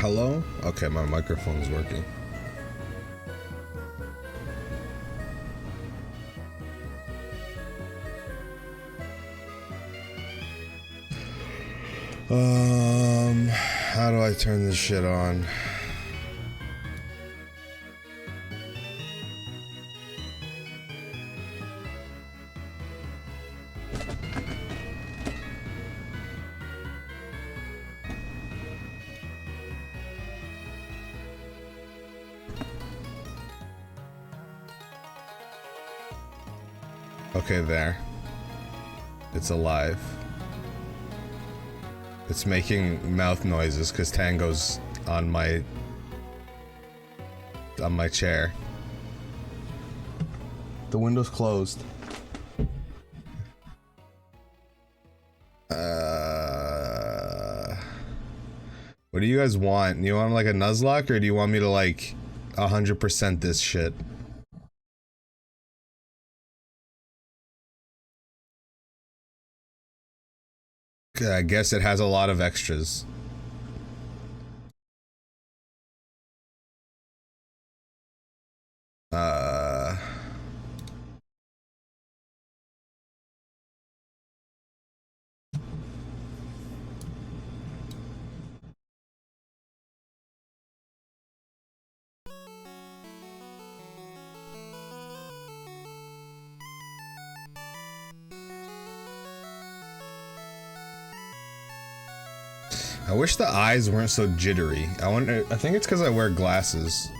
Hello? Okay, my microphone's working. How do I turn this shit on? Okay, there. It's alive. It's making mouth noises because Tango's on my chair. The window's closed. What do you guys want? Do you want like a Nuzlocke, or do you want me to like 100% this shit? I guess it has a lot of extras. I wish the eyes weren't so jittery. I think it's because I wear glasses.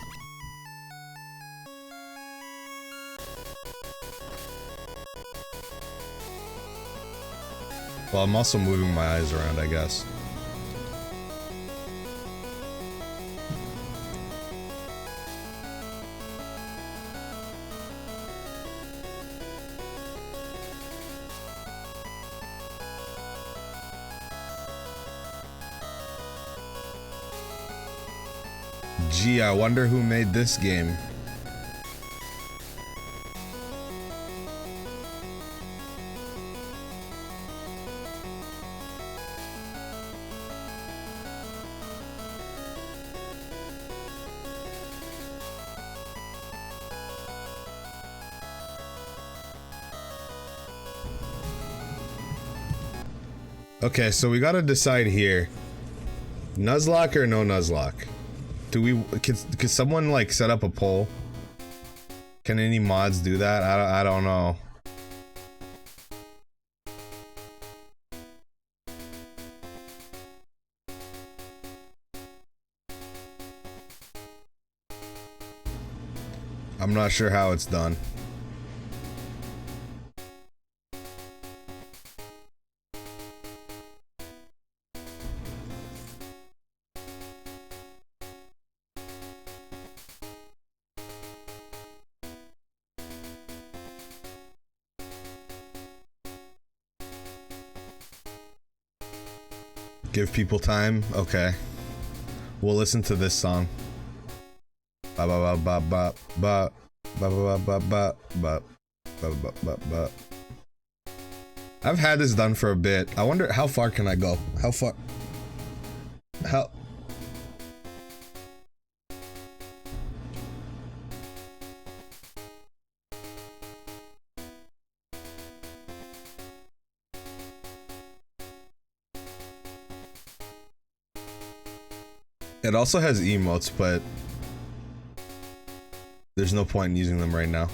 Well, I'm also moving my eyes around, I guess. Gee, I wonder who made this game. Okay, so we gotta decide here. Nuzlocke or no Nuzlocke? Could someone like set up a poll? Can any mods do that? I don't know. I'm not sure how it's done. Give people time? Okay. We'll listen to this song. Ba ba ba ba ba ba ba ba ba ba ba ba ba. I've had this done for a bit. I wonder how far can I go? How far? How? It also has emotes, but there's no point in using them right now.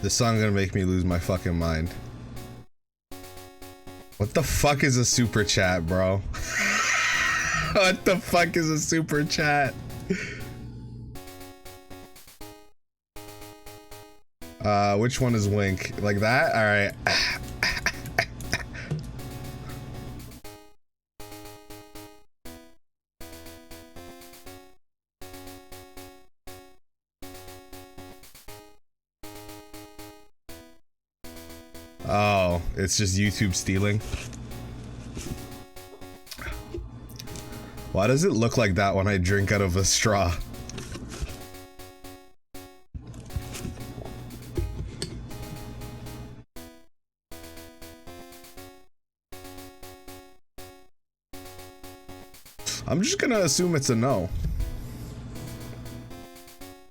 This song's gonna make me lose my fucking mind. What the fuck is a super chat, bro? What the fuck is a super chat? Which one is Wink? Like that? Alright. Oh, it's just YouTube stealing. Why does it look like that when I drink out of a straw? I'm just gonna assume it's a no.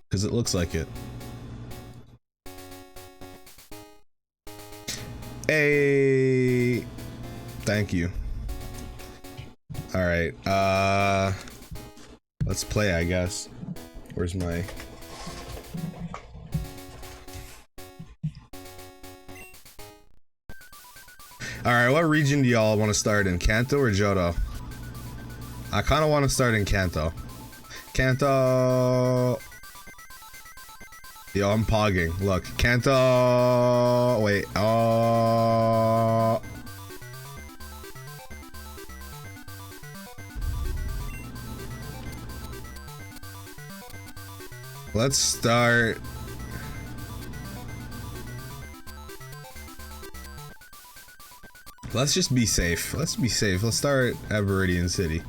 Because it looks like it. Hey, thank you. All right, let's play, I guess. Where's my... All right, what region do y'all want to start in, Kanto or Johto? I kind of want to start in Kanto. Kanto. Yo, I'm pogging. Look, Kanto. Wait. Oh. Let's start. Let's just be safe. Let's be safe. Let's start at Viridian City.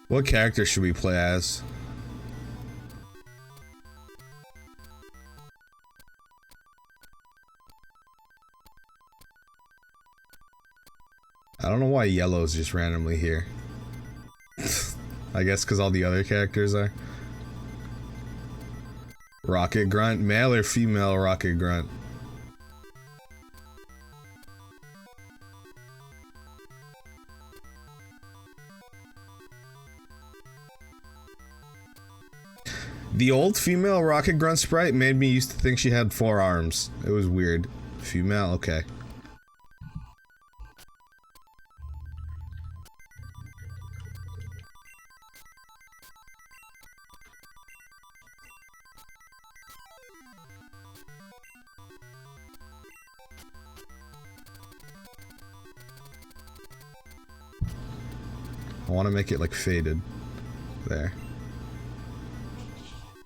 What character should we play as? I don't know why yellow's just randomly here. I guess because all the other characters are. Rocket Grunt, male or female Rocket Grunt? The old female Rocket Grunt sprite made me used to think she had 4 arms. It was weird. Female, okay. I want to make it like faded. There.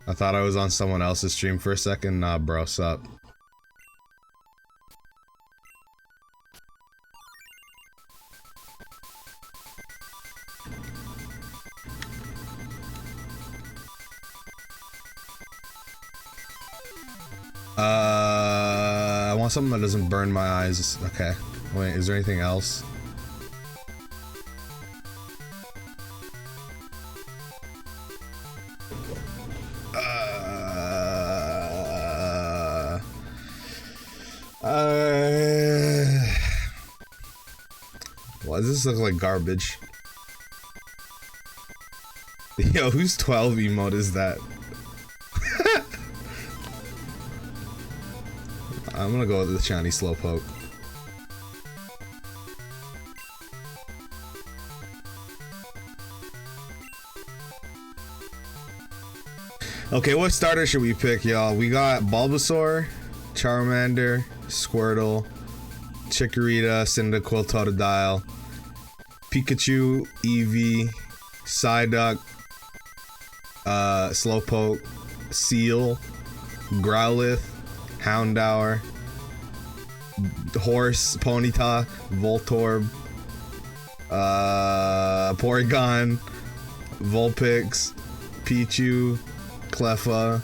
I thought I was on someone else's stream for a second. Nah, bro, sup. I want something that doesn't burn my eyes. Okay. Wait, is there anything else? Why does this look like garbage? Yo, whose 12 emote is that? I'm gonna go with the shiny Slowpoke. Okay, what starter should we pick, y'all? We got Bulbasaur, Charmander, Squirtle, Chikorita, Cyndaquil, Totodile, Pikachu, Eevee, Psyduck, Slowpoke, Seal, Growlithe, Houndour, Horse, Ponyta, Voltorb, Porygon, Vulpix, Pichu, Cleffa,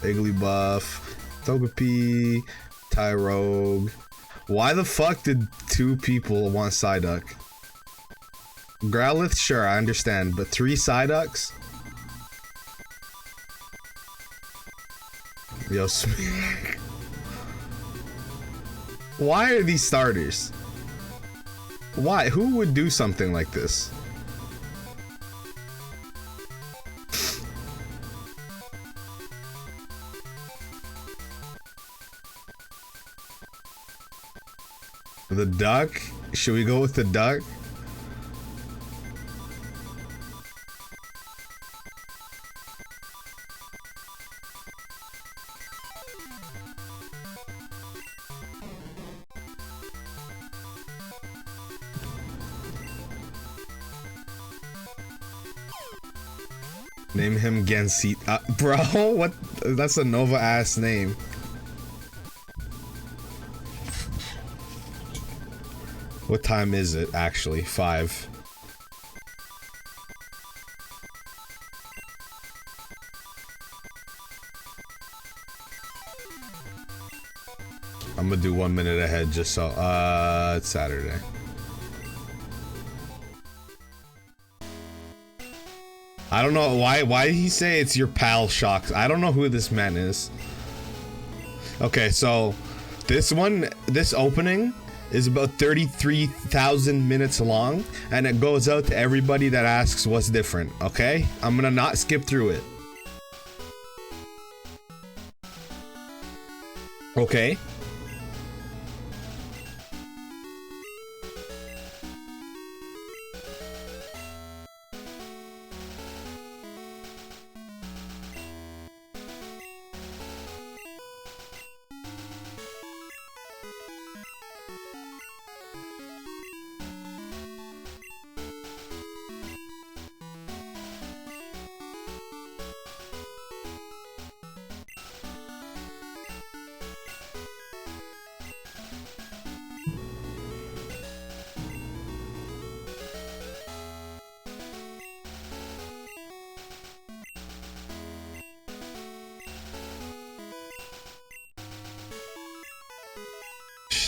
Igglybuff, Togepi, Tyrogue. Why the fuck did 2 people want Psyduck? Growlithe, sure, I understand, but 3 Psyducks? Yo, why are these starters? Why? Who would do something like this? The duck? Should we go with the duck? Name him Genseat. Bro, what? That's a Nova ass name. What time is it, actually? 5. I'm gonna do 1 minute ahead just so, it's Saturday. I don't know why did he say it's your pal Shocks? I don't know who this man is. Okay, so this opening is about 33,000 minutes long, and it goes out to everybody that asks what's different, okay? I'm gonna not skip through it. Okay.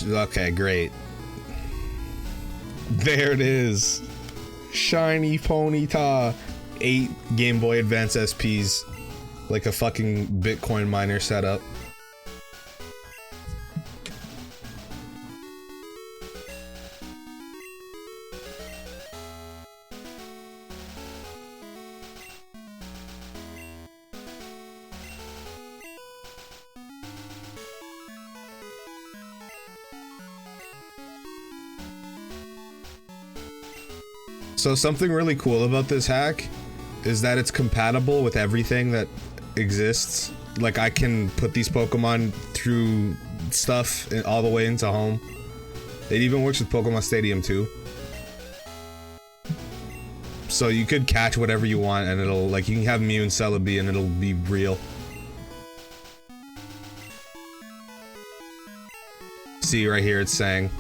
Okay, great. There it is. Shiny Ponyta. 8 Game Boy Advance SPs. Like a fucking Bitcoin miner setup. So something really cool about this hack is that it's compatible with everything that exists. Like, I can put these Pokemon through stuff all the way into home. It even works with Pokemon Stadium too. So you could catch whatever you want and it'll, like, you can have Mew and Celebi and it'll be real. See right here, it's saying.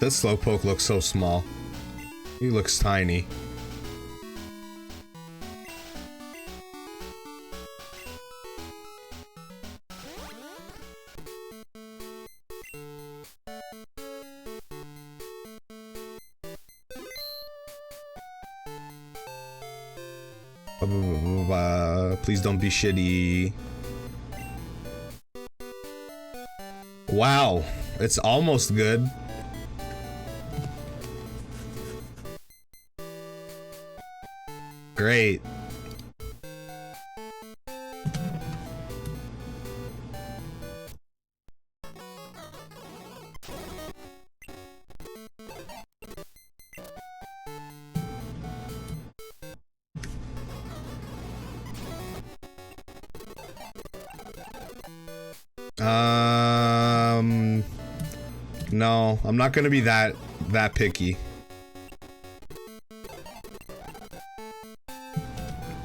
That Slowpoke looks so small. He looks tiny. Please don't be shitty. Wow, it's almost good. Great. No, I'm not gonna be that picky.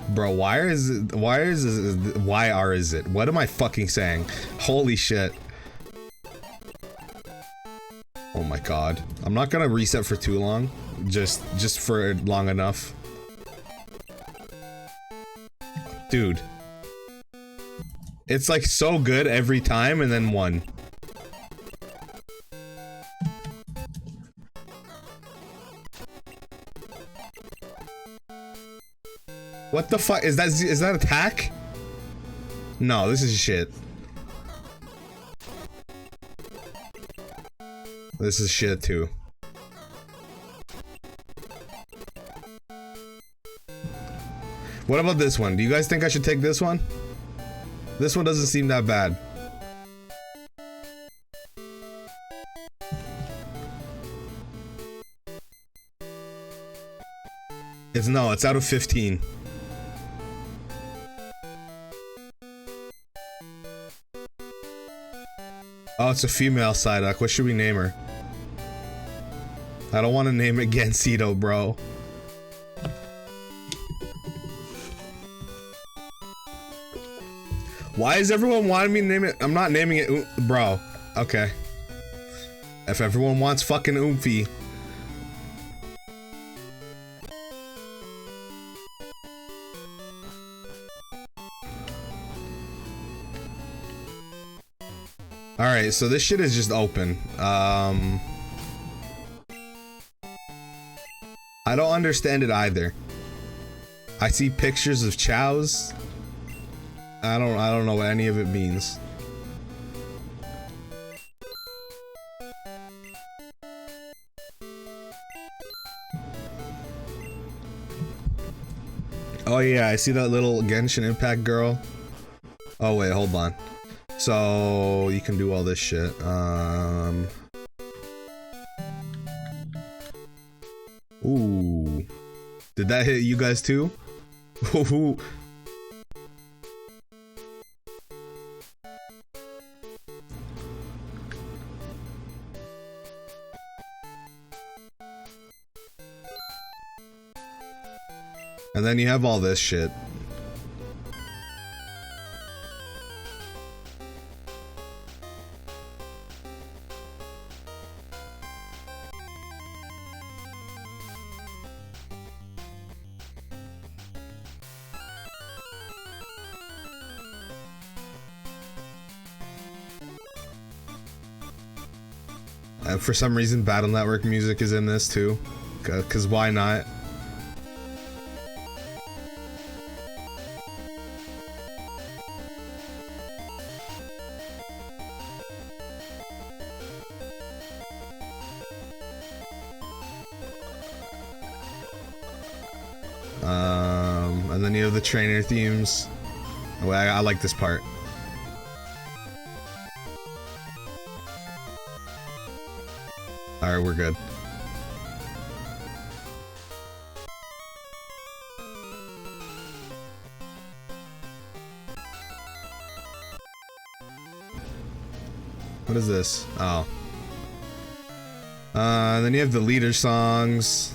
Bro, why is it? What am I fucking saying? Holy shit. Oh my god. I'm not gonna reset for too long. Just for long enough. Dude. It's like so good every time and then 1. What the fuck? Is that attack? No, this is shit. This is shit too. What about this one? Do you guys think I should take this one? This one doesn't seem that bad. It's out of 15. Oh, it's a female Psyduck. What should we name her? I don't want to name it Gansito, bro. Why is everyone wanting me to name it? I'm not naming it, bro. Okay. If everyone wants fucking Oomphy. Alright, so this shit is just open. I don't understand it either. I see pictures of chows. I don't know what any of it means. Oh yeah, I see that little Genshin Impact girl. Oh wait, hold on. So you can do all this shit. Ooh. Did that hit you guys too? Ooh. And then you have all this shit. For some reason, Battle Network music is in this too. 'Cause why not? And then you have the trainer themes. Oh, I like this part. Alright, we're good. What is this? Oh. Then you have the leader songs.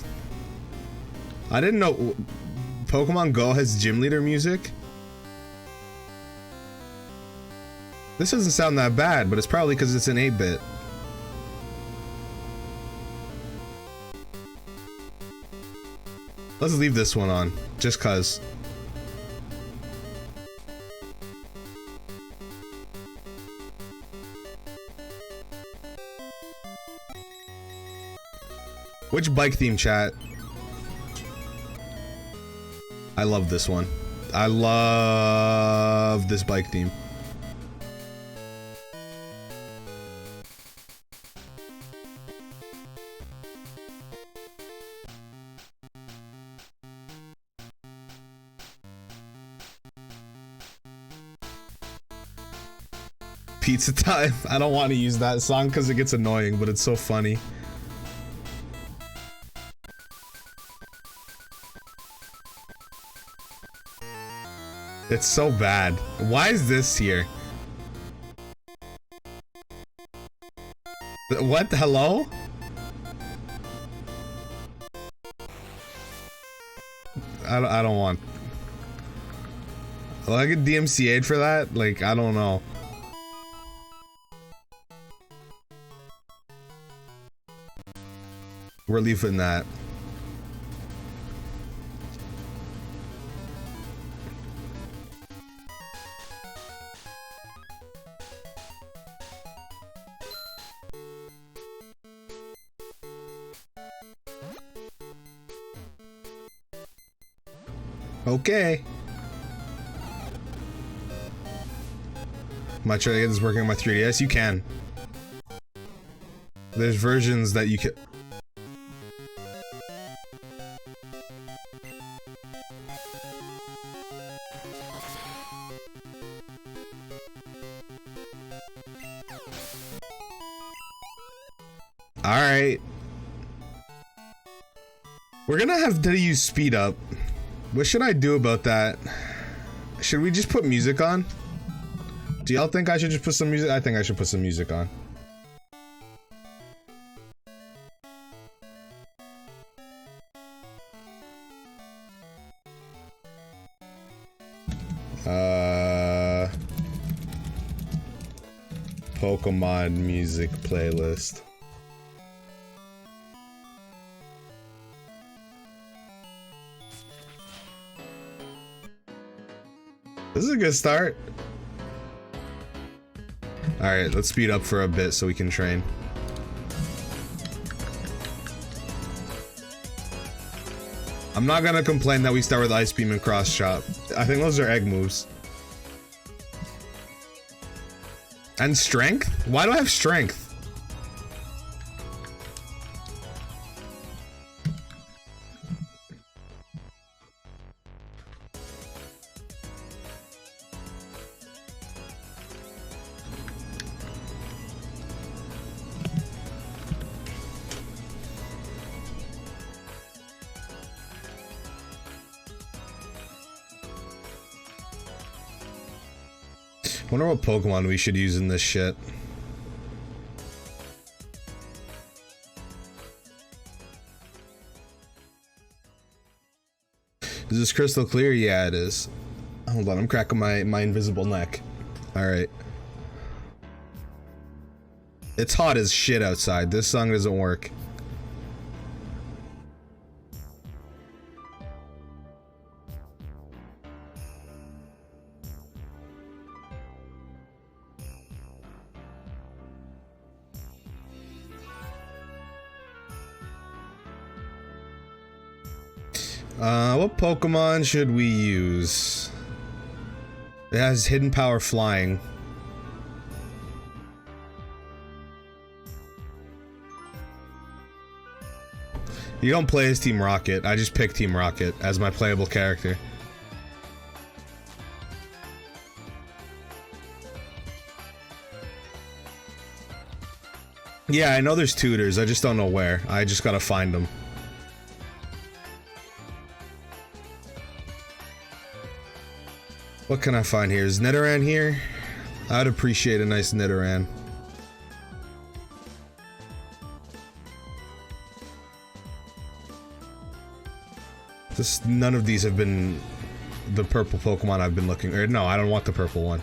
I didn't know Pokemon Go has gym leader music. This doesn't sound that bad, but it's probably because it's an 8-bit. Let's leave this one on, just cuz. Which bike theme, chat? I love this one. I love this bike theme. Pizza time. I don't want to use that song because it gets annoying, but it's so funny. It's so bad. Why is this here? What? Hello? I don't want. Will I get DMCA'd for that? Like, I don't know. We're leaving that. Okay. Am I trying to get this working on my 3DS? You can. There's versions that you can. All right. We're gonna have to use speed up. What should I do about that? Should we just put music on? Do y'all think I should just put some music? I think I should put some music on. Pokemon music playlist. This is a good start. Alright, let's speed up for a bit so we can train. I'm not gonna complain that we start with Ice Beam and Cross Chop. I think those are egg moves. And Strength? Why do I have Strength? I wonder what Pokemon we should use in this shit. Is this crystal clear? Yeah, it is. Hold on, I'm cracking my invisible neck. Alright. It's hot as shit outside. This song doesn't work. What Pokemon should we use? It has hidden power flying. You don't play as Team Rocket. I just pick Team Rocket as my playable character. Yeah, I know there's tutors. I just don't know where. I just gotta find them. What can I find here? Is Nidoran here? I'd appreciate a nice Nidoran. None of these have been the purple Pokemon I've been looking. Or no, I don't want the purple one.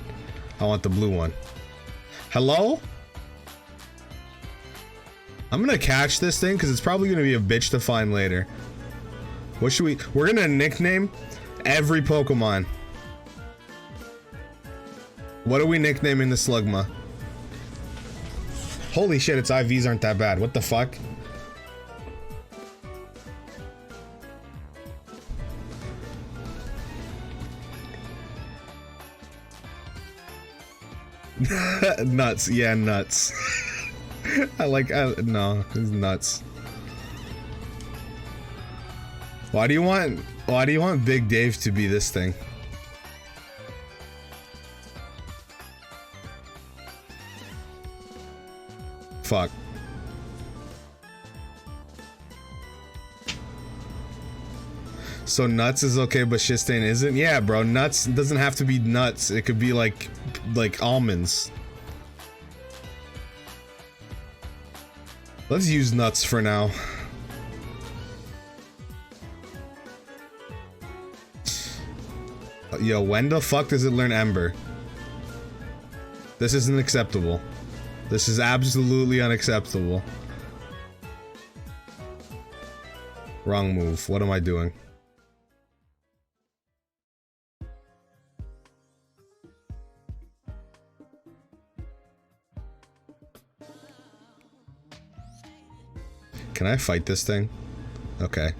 I want the blue one. Hello? I'm gonna catch this thing because it's probably gonna be a bitch to find later. What should we? We're gonna nickname every Pokemon. What are we nicknaming the Slugma? Holy shit, its IVs aren't that bad. What the fuck? Nuts. Yeah, nuts. No, it's nuts. Why do you want Big Dave to be this thing? Fuck. So nuts is okay, but Shitstain isn't? Yeah, bro, nuts doesn't have to be nuts. It could be like almonds. Let's use nuts for now. Yo, when the fuck does it learn Ember? This isn't acceptable. This is absolutely unacceptable. Wrong move. What am I doing? Can I fight this thing? Okay.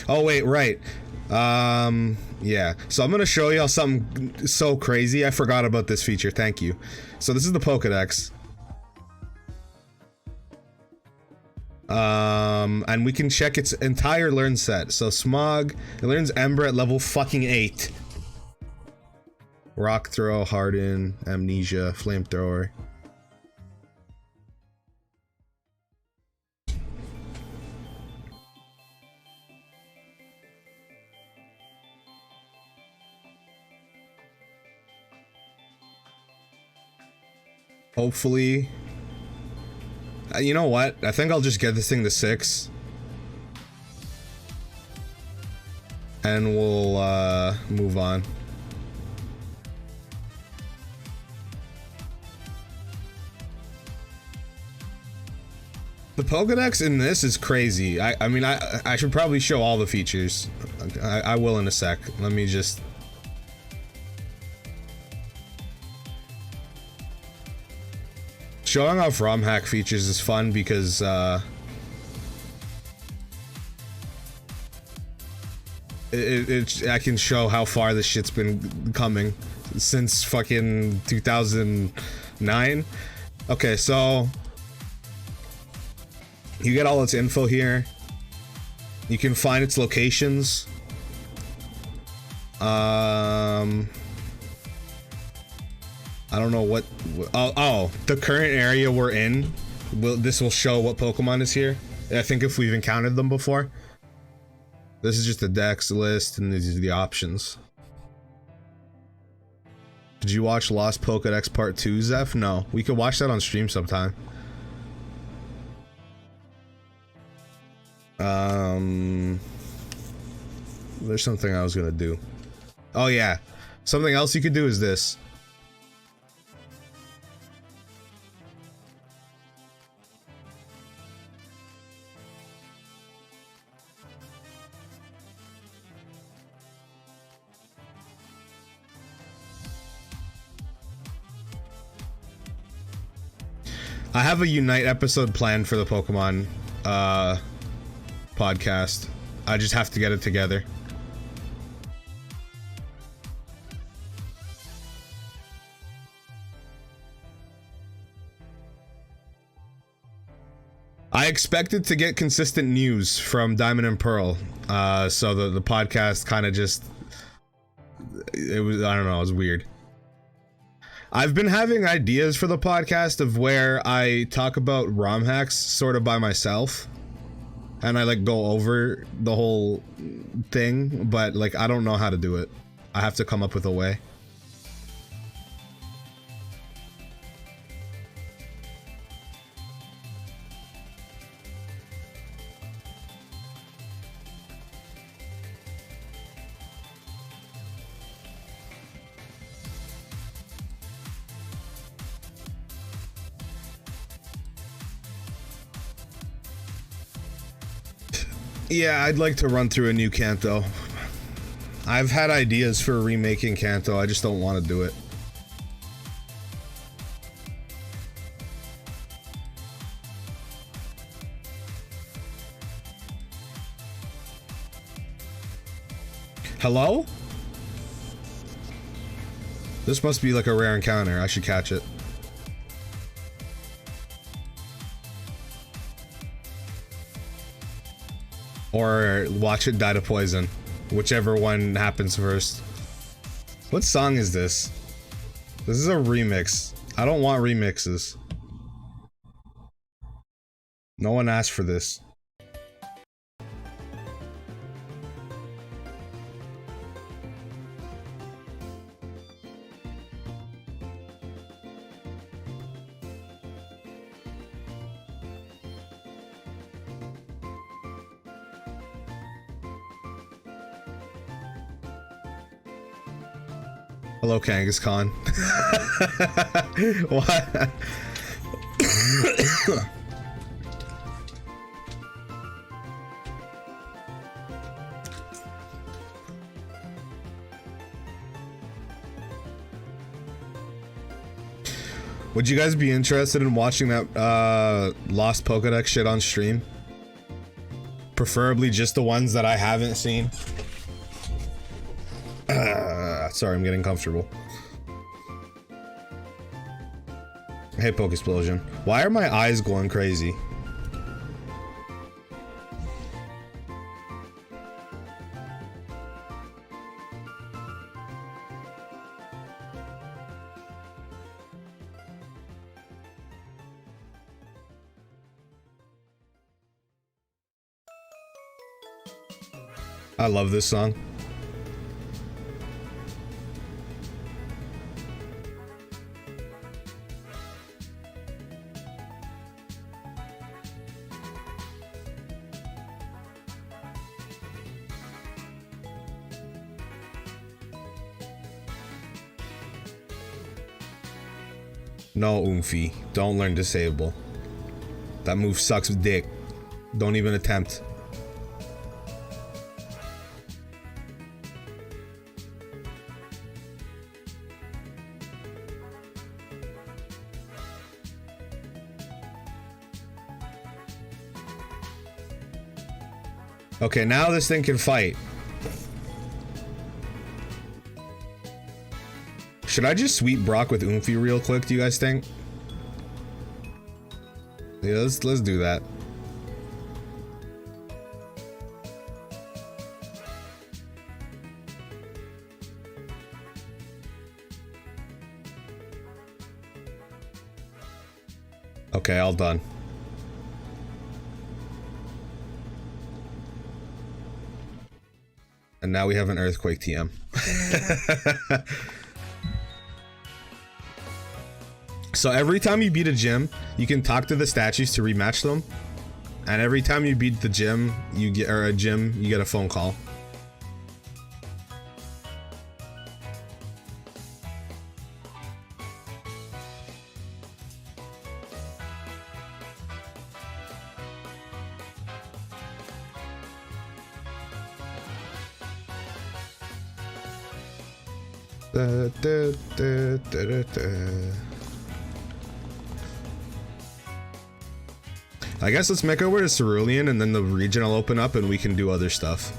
Oh wait, right. Yeah. So I'm gonna show y'all something so crazy. I forgot about this feature. Thank you. So this is the Pokedex. And we can check its entire learn set. So Smog, it learns Ember at level fucking 8. Rock Throw, Harden, Amnesia, Flamethrower. Hopefully. You know what? I think I'll just get this thing to 6. And we'll move on. The Pokédex in this is crazy. I mean, I should probably show all the features. I will in a sec. Let me just... Showing off ROM hack features is fun because, I can show how far this shit's been coming since fucking 2009. Okay, so... You get all its info here. You can find its locations. I don't know what. Oh, the current area we're in. This will show what Pokemon is here. I think if we've encountered them before. This is just the Dex list, and these are the options. Did you watch Lost Pokédex Part 2, Zeph? No, we could watch that on stream sometime. There's something I was gonna do. Oh yeah, something else you could do is this. I have a Unite episode planned for the Pokemon podcast. I just have to get it together. I expected to get consistent news from Diamond and Pearl, so the podcast kind of just, it was, I don't know, it was weird. I've been having ideas for the podcast of where I talk about ROM hacks sort of by myself. And I like go over the whole thing, but like I don't know how to do it. I have to come up with a way. Yeah, I'd like to run through a new Kanto. I've had ideas for remaking Kanto, I just don't want to do it. Hello? This must be like a rare encounter, I should catch it. Or watch it die to poison. Whichever one happens first. What song is this? This is a remix. I don't want remixes. No one asked for this. Hello, Kangaskhan. What? Would you guys be interested in watching that Lost Pokédex shit on stream? Preferably just the ones that I haven't seen. Sorry, I'm getting comfortable. Hey, Pokesplosion. Why are my eyes going crazy? I love this song. No, Oomphy. Don't learn disable. That move sucks dick. Don't even attempt. Okay, now this thing can fight. Should I just sweep Brock with Oomphy real quick, do you guys think? Yeah, let's do that. Okay, all done. And now we have an Earthquake TM. So every time you beat a gym, you can talk to the statues to rematch them. And every time you beat the gym, you get a phone call. I guess let's make over to Cerulean and then the region will open up and we can do other stuff.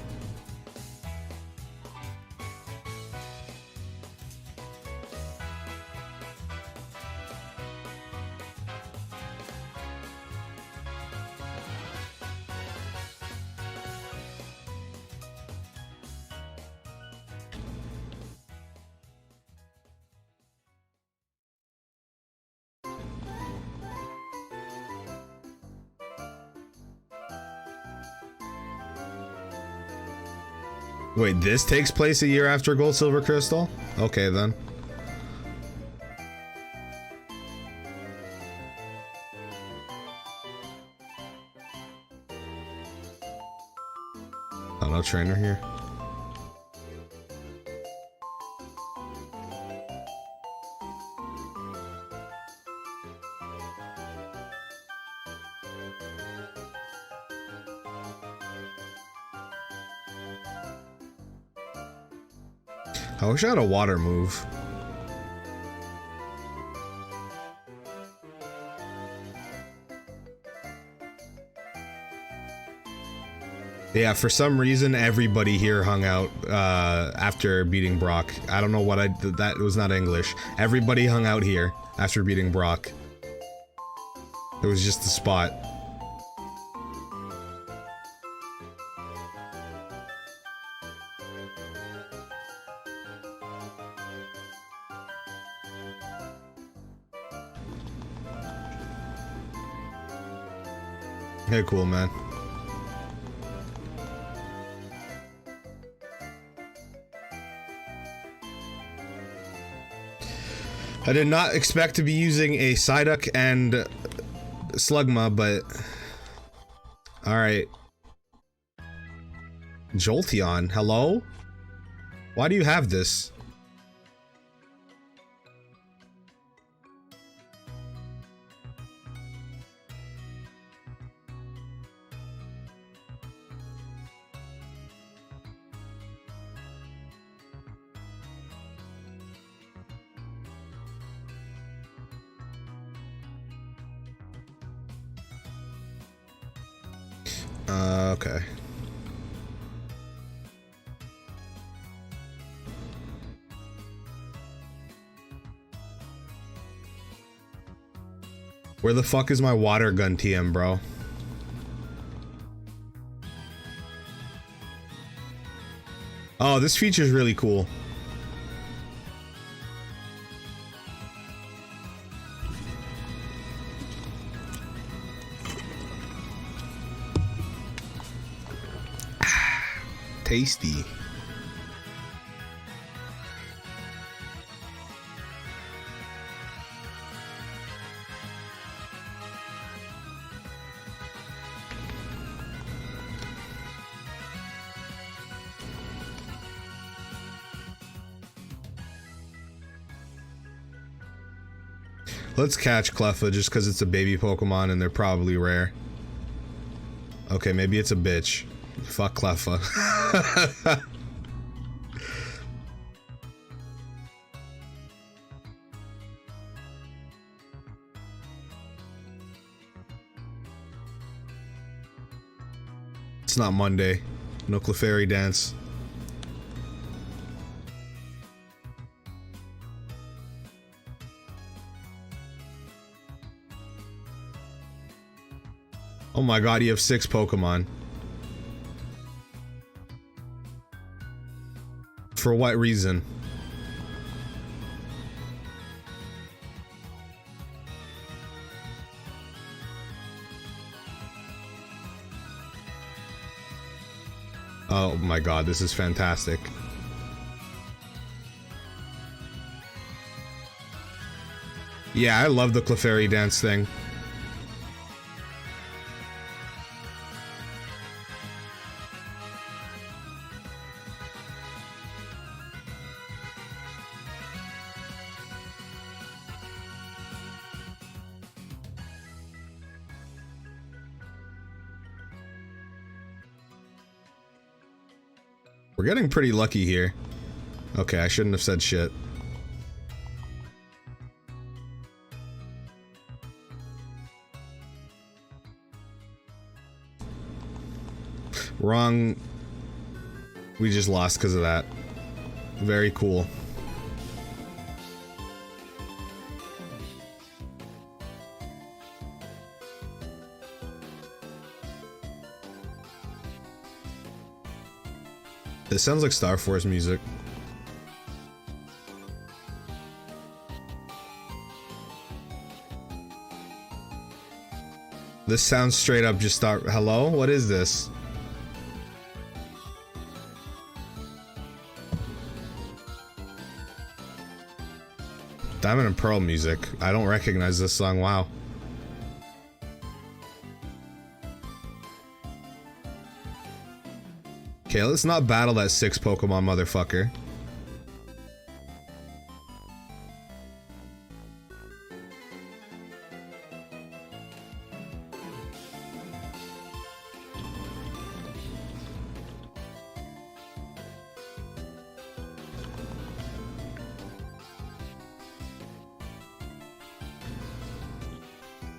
Wait, this takes place a year after Gold Silver Crystal? Okay then. Oh, no trainer here. I wish I had a water move. Yeah, for some reason everybody here hung out after beating Brock. I don't know what that was not English. Everybody hung out here after beating Brock. It was just the spot. Hey, cool, man. I did not expect to be using a Psyduck and Slugma, but... Alright. Jolteon, hello? Why do you have this? Okay. Where the fuck is my water gun TM, bro? Oh, this feature is really cool. Tasty. Let's catch Cleffa just because it's a baby Pokemon and they're probably rare. Okay, maybe it's a bitch. Fuck Cleffa. It's not Monday. No Clefairy dance. Oh my god, you have 6 Pokemon. For what reason? Oh my god, this is fantastic. Yeah, I love the Clefairy dance thing. We're getting pretty lucky here. Okay, I shouldn't have said shit. Wrong. We just lost because of that. Very cool. This sounds like Star Force music. This sounds straight up just start. Hello? What is this? Diamond and Pearl music. I don't recognize this song. Wow. Okay, let's not battle that 6 Pokemon motherfucker.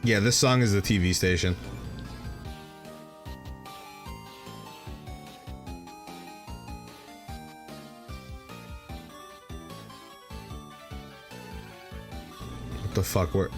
Yeah, this song is the TV station. What the fuck? Where?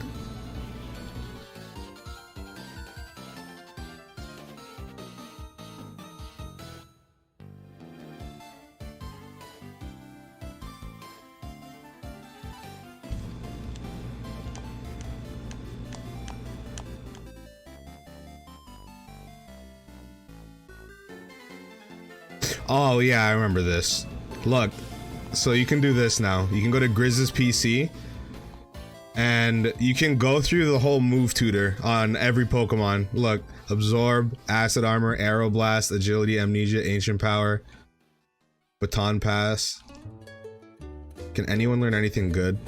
Oh yeah, I remember this. Look, so you can do this now. You can go to Grizz's PC and you can go through the whole move tutor on every Pokemon. Look, Absorb, Acid Armor, Aeroblast, Agility, Amnesia, Ancient Power, Baton Pass. Can anyone learn anything good?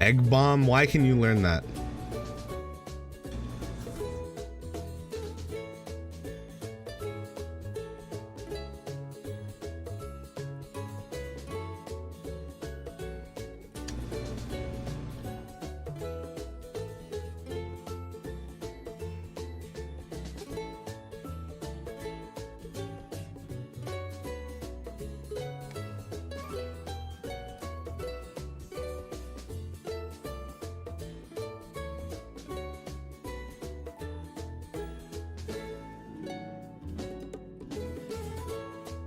Egg Bomb? Why can you learn that?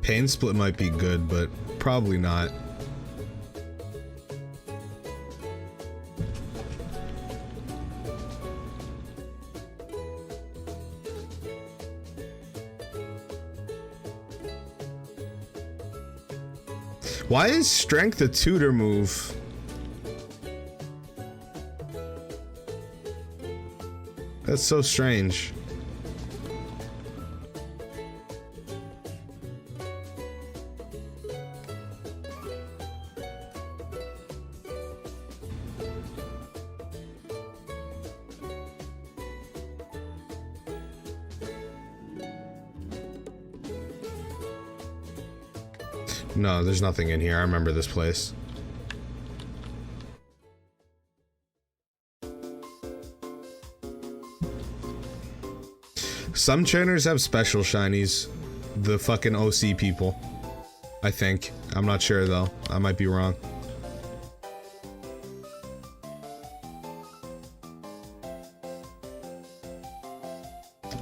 Pain Split might be good, but probably not. Why is Strength a tutor move? That's so strange. No, there's nothing in here. I remember this place. Some trainers have special shinies. The fucking OC people. I think. I'm not sure though. I might be wrong.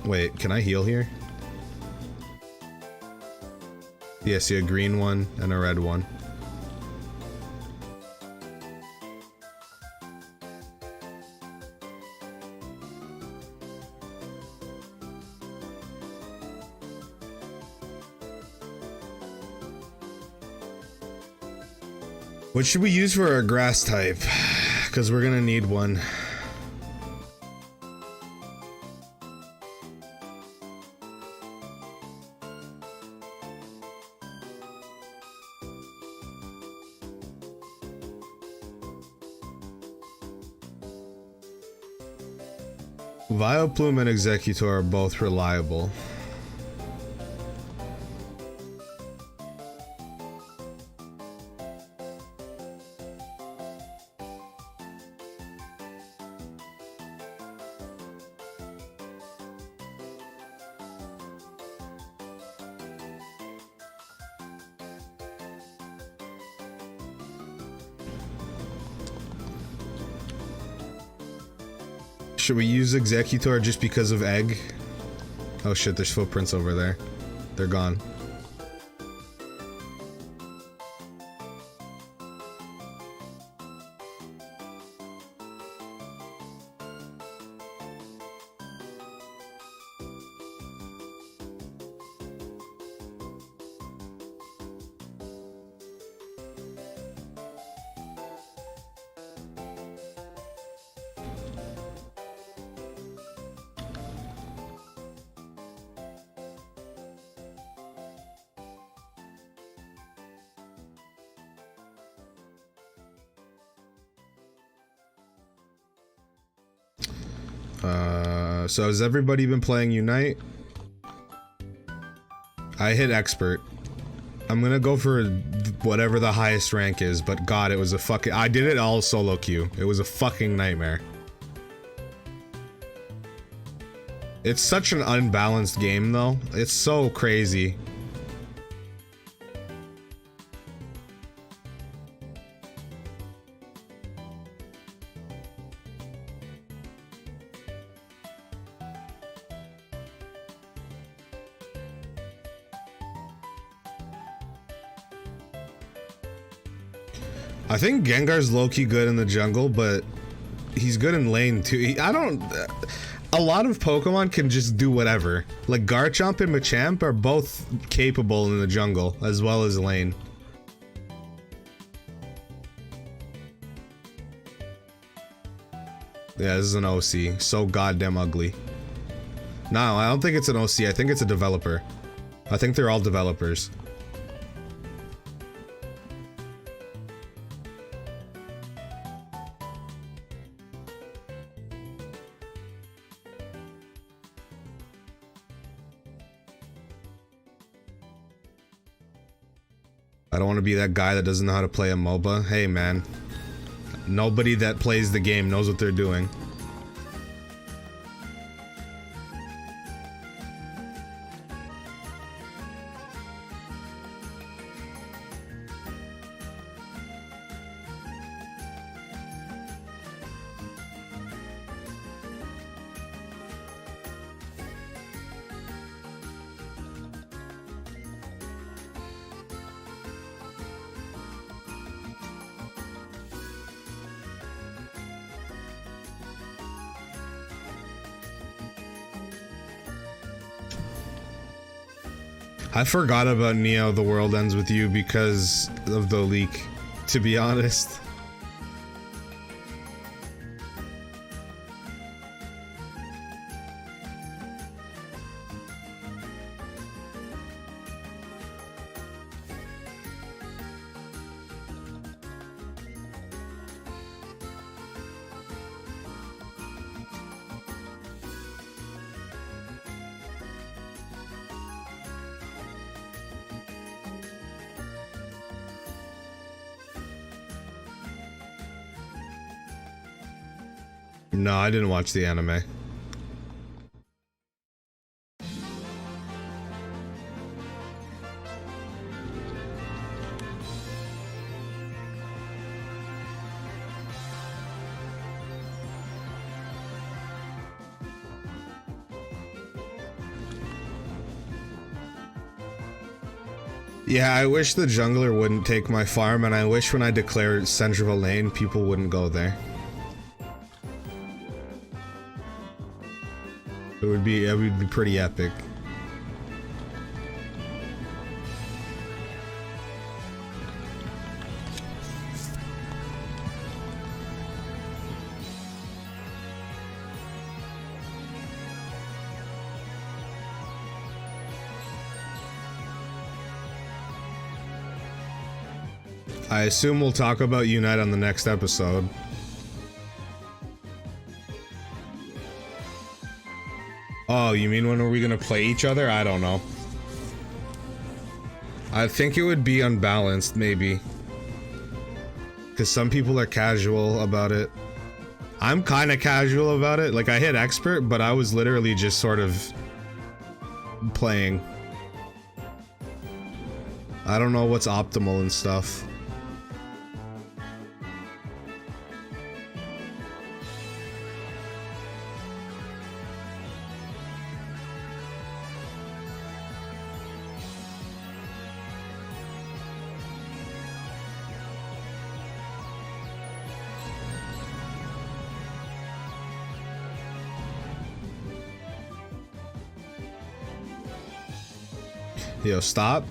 Wait, can I heal here? Yeah, see a green one and a red one. What should we use for our grass type? Because we're gonna need one. Vileplume and Executor are both reliable. Should we use Executor just because of Egg? Oh shit, there's footprints over there. They're gone. So has everybody been playing Unite? I hit Expert. I'm gonna go for whatever the highest rank is, but god, it was a fucking- I did it all solo queue. It was a fucking nightmare. It's such an unbalanced game though. It's so crazy. I think Gengar's low-key good in the jungle, but he's good in lane too. A lot of Pokemon can just do whatever. Like Garchomp and Machamp are both capable in the jungle, as well as lane. Yeah, this is an OC. So goddamn ugly. No, I don't think it's an OC. I think it's a developer. I think they're all developers. I don't want to be that guy that doesn't know how to play a MOBA. Hey man, nobody that plays the game knows what they're doing. I forgot about Neo The World Ends With You because of the leak, to be honest. No, I didn't watch the anime. Yeah, I wish the jungler wouldn't take my farm, and I wish when I declare central lane, people wouldn't go there. It would be pretty epic. I assume we'll talk about Unite on the next episode. Oh, you mean when are we gonna play each other? I don't know. I think it would be unbalanced, maybe. Because some people are casual about it. I'm kind of casual about it. Like, I hit expert, but I was literally just sort of playing. I don't know what's optimal and stuff. Yo, stop.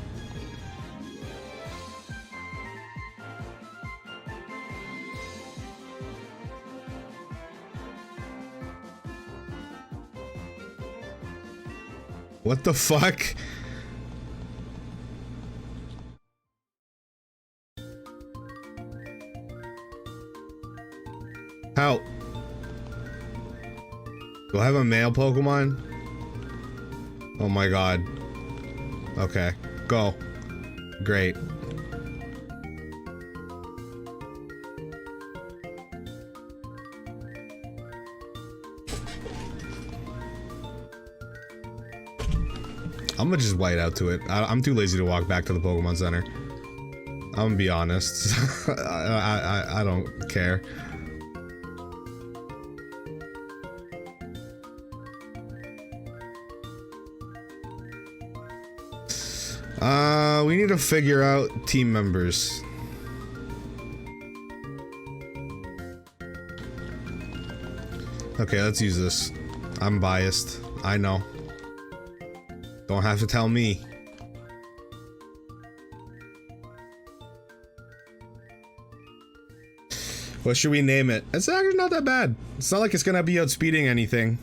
What the fuck? Help. Do I have a male Pokemon? Oh my god. Okay, go. Great. I'm gonna just white out to it. I'm too lazy to walk back to the Pokemon Center. I'm gonna be honest. I don't care. We need to figure out team members. Okay, let's use this. I'm biased. I know. Don't have to tell me. What should we name it? It's actually not that bad. It's not like it's gonna be outspeeding anything.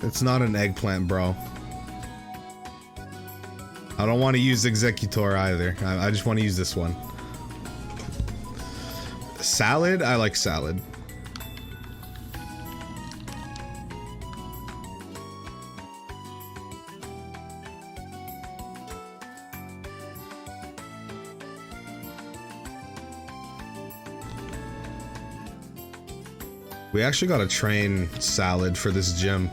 It's not an eggplant, bro. I don't want to use Executor either. I just want to use this one. Salad? I like salad. We actually gotta train Salad for this gym.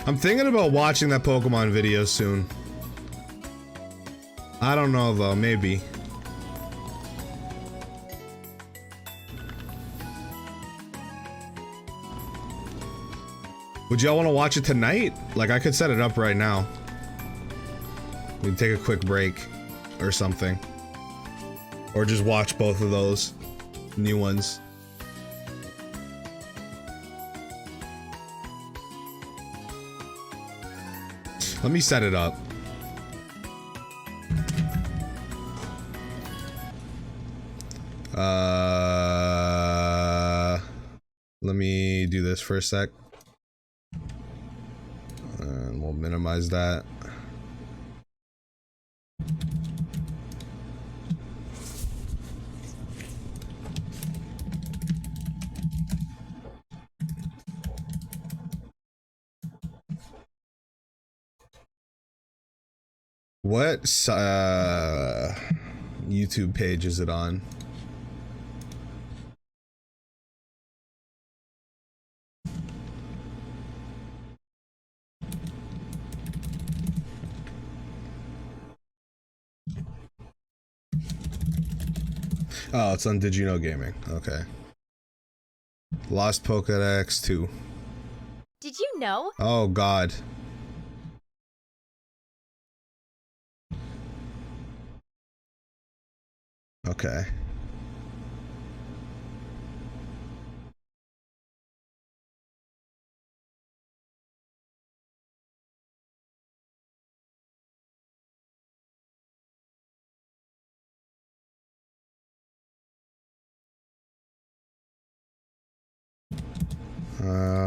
I'm thinking about watching that Pokemon video soon. I don't know though, maybe. Would y'all want to watch it tonight? Like, I could set it up right now. We can take a quick break or something. Or just watch both of those new ones. Let me set it up. Let me do this for a sec. minimize that. What YouTube page is it on? Oh, it's on Did You Know Gaming. Okay. Lost Pokédex 2. Did you know? Oh God. Okay.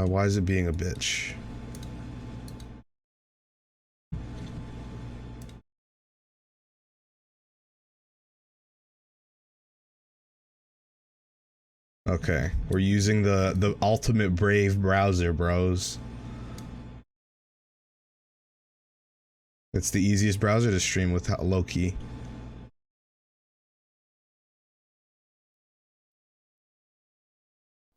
Why is it being a bitch? Okay, we're using the ultimate Brave browser, bros. It's the easiest browser to stream with low-key.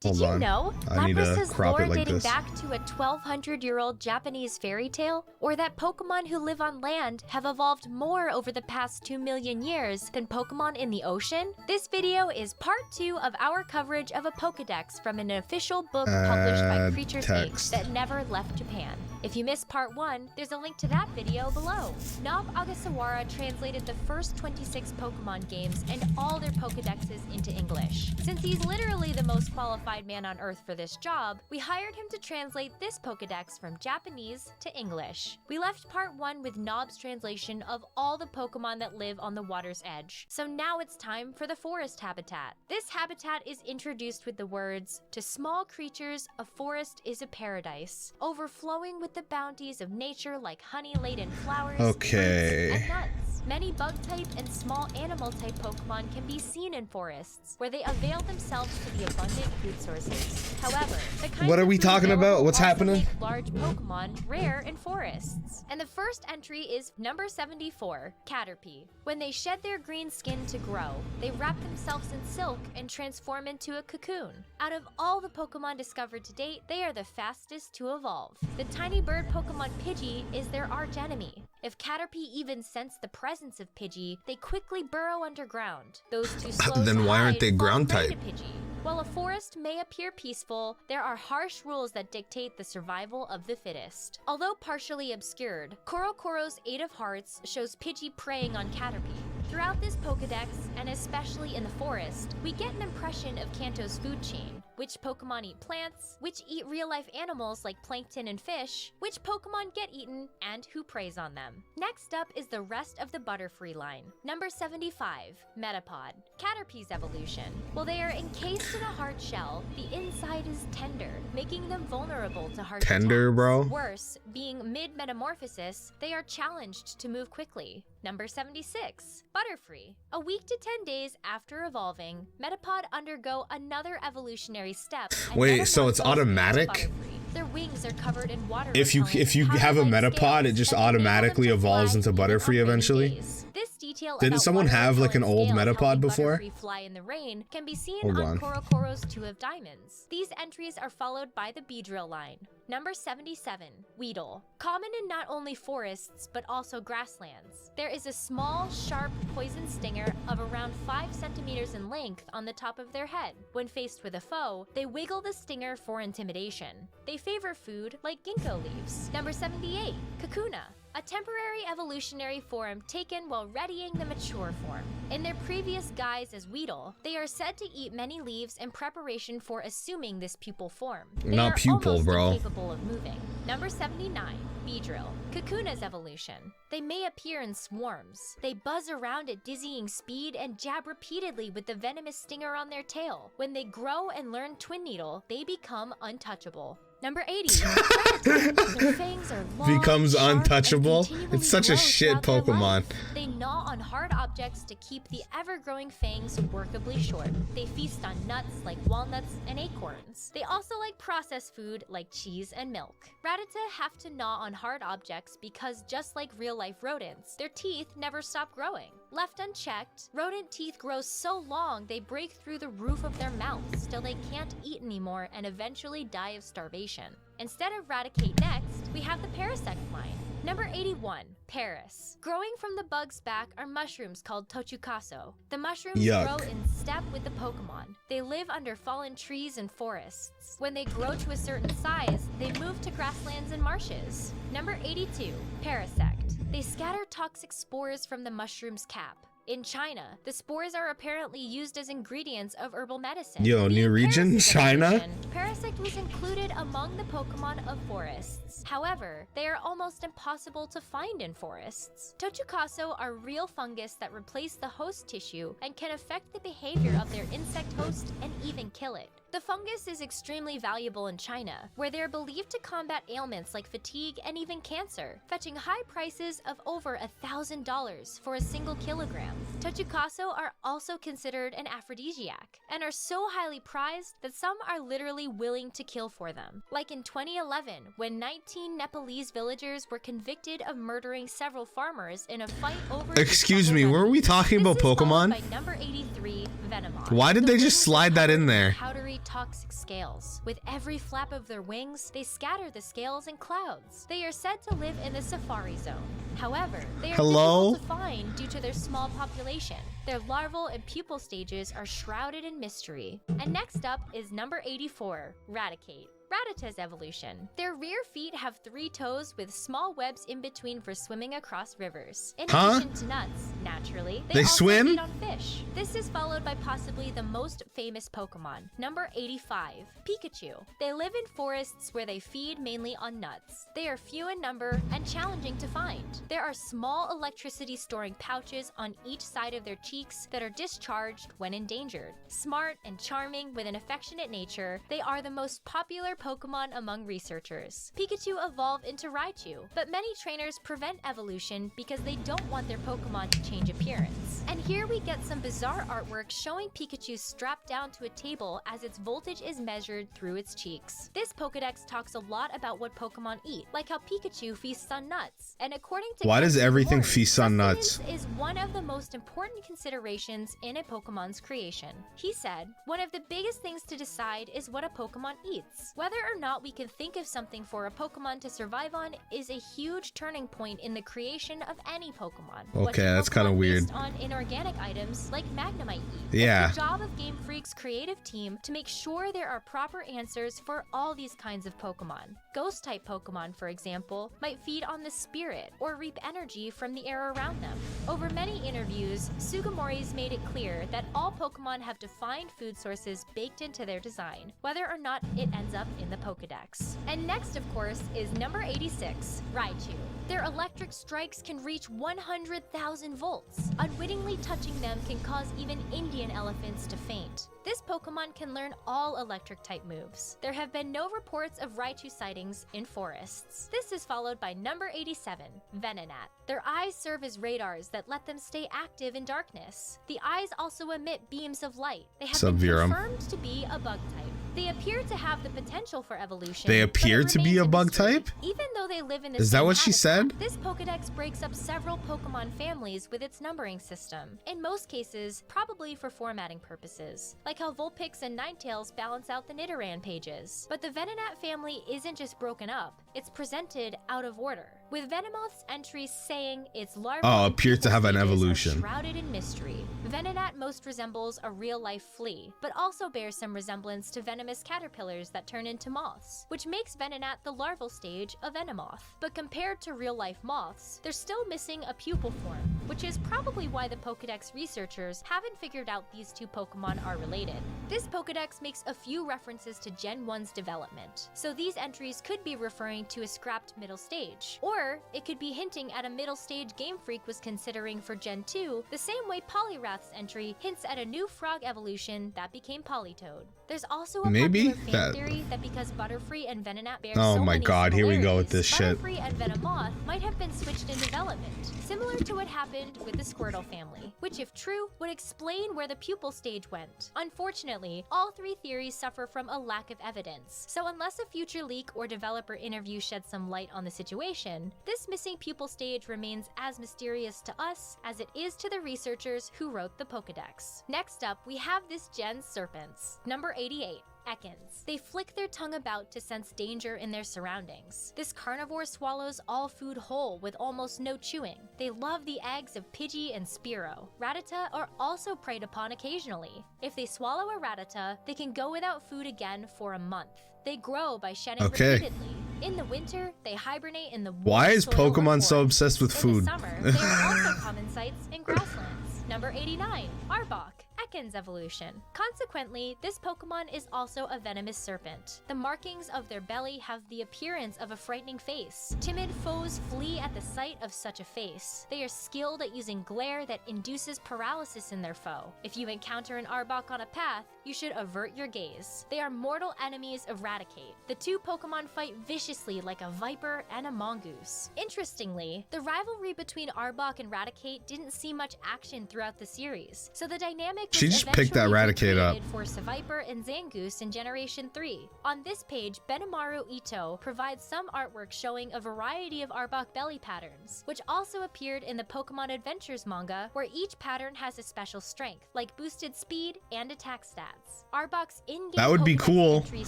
Did you know I need to crop it like dating this. back to a 1,200-year-old Japanese fairy tale? Or that Pokemon who live on land have evolved more over the past 2 million years than Pokemon in the ocean? This video is part 2 of our coverage of a Pokedex from an official book published by Creatures Inc. that never left Japan. If you missed part 1, there's a link to that video below. Nob Agasawara translated the first 26 Pokemon games and all their Pokedexes into English. Since he's literally the most qualified man on Earth for this job, we hired him to translate this Pokedex from Japanese to English. We left part 1 with Nob's translation of all the Pokemon that live on the water's edge. So now it's time for the forest habitat. This habitat is introduced with the words, "To small creatures, a forest is a paradise, overflowing with the bounties of nature like honey-laden flowers, fruits, and nuts." Many bug-type and small animal-type Pokemon can be seen in forests, where they avail themselves to the abundant food sources. However, the kinds what are we talking about? What's happening? Make large Pokemon rare in forests. And the first entry is number 74, Caterpie. When they shed their green skin to grow, they wrap themselves in silk and transform into a cocoon. Out of all the Pokemon discovered to date, they are the fastest to evolve. The tiny bird Pokemon Pidgey is their archenemy. If Caterpie even sense the presence of Pidgey, they quickly burrow underground. Those two slows then why aren't they ground type? Pidgey. While a forest may appear peaceful, there are harsh rules that dictate the survival of the fittest. Although partially obscured, Korokoro's 8 of Hearts shows Pidgey preying on Caterpie. Throughout this Pokedex, and especially in the forest, we get an impression of Kanto's food chain. Which Pokemon eat plants, which eat real-life animals like plankton and fish, which Pokemon get eaten, and who preys on them. Next up is the rest of the Butterfree line. Number 75, Metapod. Caterpie's evolution. While they are encased in a hard shell, the inside is tender, making them vulnerable to harsh Tender, attacks. bro? Worse, being mid-metamorphosis, they are challenged to move quickly. Number 76, Butterfree. A week to 10 days after evolving, Metapod undergo another evolutionary step. Wait, so it's automatic? Their wings are covered in water. If you have a Metapod, it just automatically evolves into Butterfree eventually? This detail Didn't someone have like an old Metapod before? Fly in the rain can be seen Hold on on. Korokoro's 2 of Diamonds. These entries are followed by the Beedrill line. Number 77, Weedle. Common in not only forests, but also grasslands. There is a small, sharp, poison stinger of around 5 centimeters in length on the top of their head. When faced with a foe, they wiggle the stinger for intimidation. They favor food like ginkgo leaves. Number 78, Kakuna. A temporary evolutionary form taken while readying the mature form. In their previous guise as Weedle, they are said to eat many leaves in preparation for assuming this pupal form. They Not are pupil, almost bro. incapable of moving. Number 79, Beedrill. Kakuna's evolution. They may appear in swarms. They buzz around at dizzying speed and jab repeatedly with the venomous stinger on their tail. When they grow and learn Twin Needle, they become untouchable. Number 80. Rattata. Their fangs are long, Becomes sharp, and untouchable. continually It's such a grow shit throughout their Pokemon. life. They gnaw on hard objects to keep the ever-growing fangs workably short. They feast on nuts like walnuts and acorns. They also like processed food like cheese and milk. Rattata have to gnaw on hard objects because just like real-life rodents, their teeth never stop growing. Left unchecked, rodent teeth grow so long they break through the roof of their mouths till they can't eat anymore and eventually die of starvation. Instead of Raticate next, we have the Parasect line. Number 81, Paris. Growing from the bug's back are mushrooms called Tochukaso. The mushrooms grow in step with the Pokemon. They live under fallen trees and forests. When they grow to a certain size, they move to grasslands and marshes. Number 82, Parasect. They scatter toxic spores from the mushroom's cap. In China, the spores are apparently used as ingredients of herbal medicine. Yo, new region, China? Parasect was included among the Pokemon of forests. However, they are almost impossible to find in forests. Tochukaso are real fungus that replace the host tissue and can affect the behavior of their insect host and even kill it. The fungus is extremely valuable in China, where they are believed to combat ailments like fatigue and even cancer, fetching high prices of over $1,000 for a single kilogram. Tochukaso are also considered an aphrodisiac and are so highly prized that some are literally willing to kill for them. Like in 2011, when 19 Nepalese villagers were convicted of murdering several farmers in a fight over... Excuse me, were we talking about Pokemon? By number 83, Venomon. Why did they just slide that in there? Powdery toxic scales. With every flap of their wings, they scatter the scales in clouds. They are said to live in the safari zone. However, they are difficult to find due to their small population. Their larval and pupal stages are shrouded in mystery. And next up is number 84, Raticate. Rattata's evolution. Their rear feet have 3 toes with small webs in between for swimming across rivers. In addition to nuts, naturally, they also swim? feed on fish. This is followed by possibly the most famous Pokemon, number 85, Pikachu. They live in forests where they feed mainly on nuts. They are few in number and challenging to find. There are small electricity-storing pouches on each side of their cheeks that are discharged when endangered. Smart and charming with an affectionate nature, they are the most popular Pokemon among researchers. Pikachu evolved into Raichu, but many trainers prevent evolution because they don't want their Pokemon to change appearance. And here we get some bizarre artwork showing Pikachu strapped down to a table as its voltage is measured through its cheeks. This Pokedex talks a lot about what Pokemon eat, like how Pikachu feasts on nuts. And according to why does everything Mori, feast on nuts? Is one of the most important considerations in a Pokemon's creation. He said, one of the biggest things to decide is what a Pokemon eats. Whether or not we can think of something for a Pokemon to survive on is a huge turning point in the creation of any Pokemon. Okay, that's kind of weird. On inorganic items like Magnemite eat. Yeah. It's the job of Game Freak's creative team to make sure there are proper answers for all these kinds of Pokemon. Ghost-type Pokemon, for example, might feed on the spirit or reap energy from the air around them. Over many interviews, Sugimori's made it clear that all Pokemon have defined food sources baked into their design, whether or not it ends up in the Pokedex. And next, of course, is number 86, Raichu. Their electric strikes can reach 100,000 volts. Unwittingly touching them can cause even Indian elephants to faint. This Pokemon can learn all electric-type moves. There have been no reports of Raichu sightings in forests. This is followed by number 87, Venonat. Their eyes serve as radars that let them stay active in darkness. The eyes also emit beams of light. They have been confirmed to be a bug type. They appear to have the potential for evolution. They appear to be a bug type? Even though they live in the Is that what she said? This Pokedex breaks up several Pokemon families with its numbering system. In most cases, probably for formatting purposes, like how Vulpix and Ninetales balance out the Nidoran pages. But the Venonat family isn't just broken up, it's presented out of order, with Venomoth's entries saying its larvae appear to have an evolution. Shrouded in mystery. Venonat most resembles a real-life flea, but also bears some resemblance to venomous caterpillars that turn into moths, which makes Venonat the larval stage of Venomoth. But compared to real-life moths, they're still missing a pupal form. which is probably why the Pokédex researchers haven't figured out these two Pokémon are related. This Pokédex makes a few references to Gen 1's development, so these entries could be referring to a scrapped middle stage, or it could be hinting at a middle stage Game Freak was considering for Gen 2, the same way Poliwrath's entry hints at a new frog evolution that became Politoed. There's also a popular fan theory that because Butterfree and Venonat bear so many here we go with this shit. Butterfree and Venomoth might have been switched in development, similar to what happened with the Squirtle family, which if true, would explain where the pupil stage went. Unfortunately, all three theories suffer from a lack of evidence, so unless a future leak or developer interview sheds some light on the situation, this missing pupil stage remains as mysterious to us as it is to the researchers who wrote the Pokédex. Next up, we have this gen's serpents. Number 88. Ekans. They flick their tongue about to sense danger in their surroundings. This carnivore swallows all food whole with almost no chewing. They love the eggs of Pidgey and Spearow. Rattata are also preyed upon occasionally. If they swallow a Rattata, they can go without food again for a month. They grow by shedding repeatedly. In the winter, they hibernate in the warm Why is soil Pokemon of so forests. obsessed with food? In the summer, they are also common sights in grasslands. Number 89. Arbok. Ekans evolution. Consequently, this Pokemon is also a venomous serpent. The markings of their belly have the appearance of a frightening face. Timid foes flee at the sight of such a face. They are skilled at using glare that induces paralysis in their foe. If you encounter an Arbok on a path, you should avert your gaze. They are mortal enemies of Raticate. The two Pokemon fight viciously like a viper and a mongoose. Interestingly, the rivalry between Arbok and Raticate didn't see much action throughout the series, so the dynamic She just picked that Raticate up. For Seviper and Zangoose in Generation 3. On this page, Benimaru Ito provides some artwork showing a variety of Arbok belly patterns, which also appeared in the Pokemon Adventures manga, where each pattern has a special strength, like boosted speed and attack stats. Arbok's in-game That would be Pokédex cool entries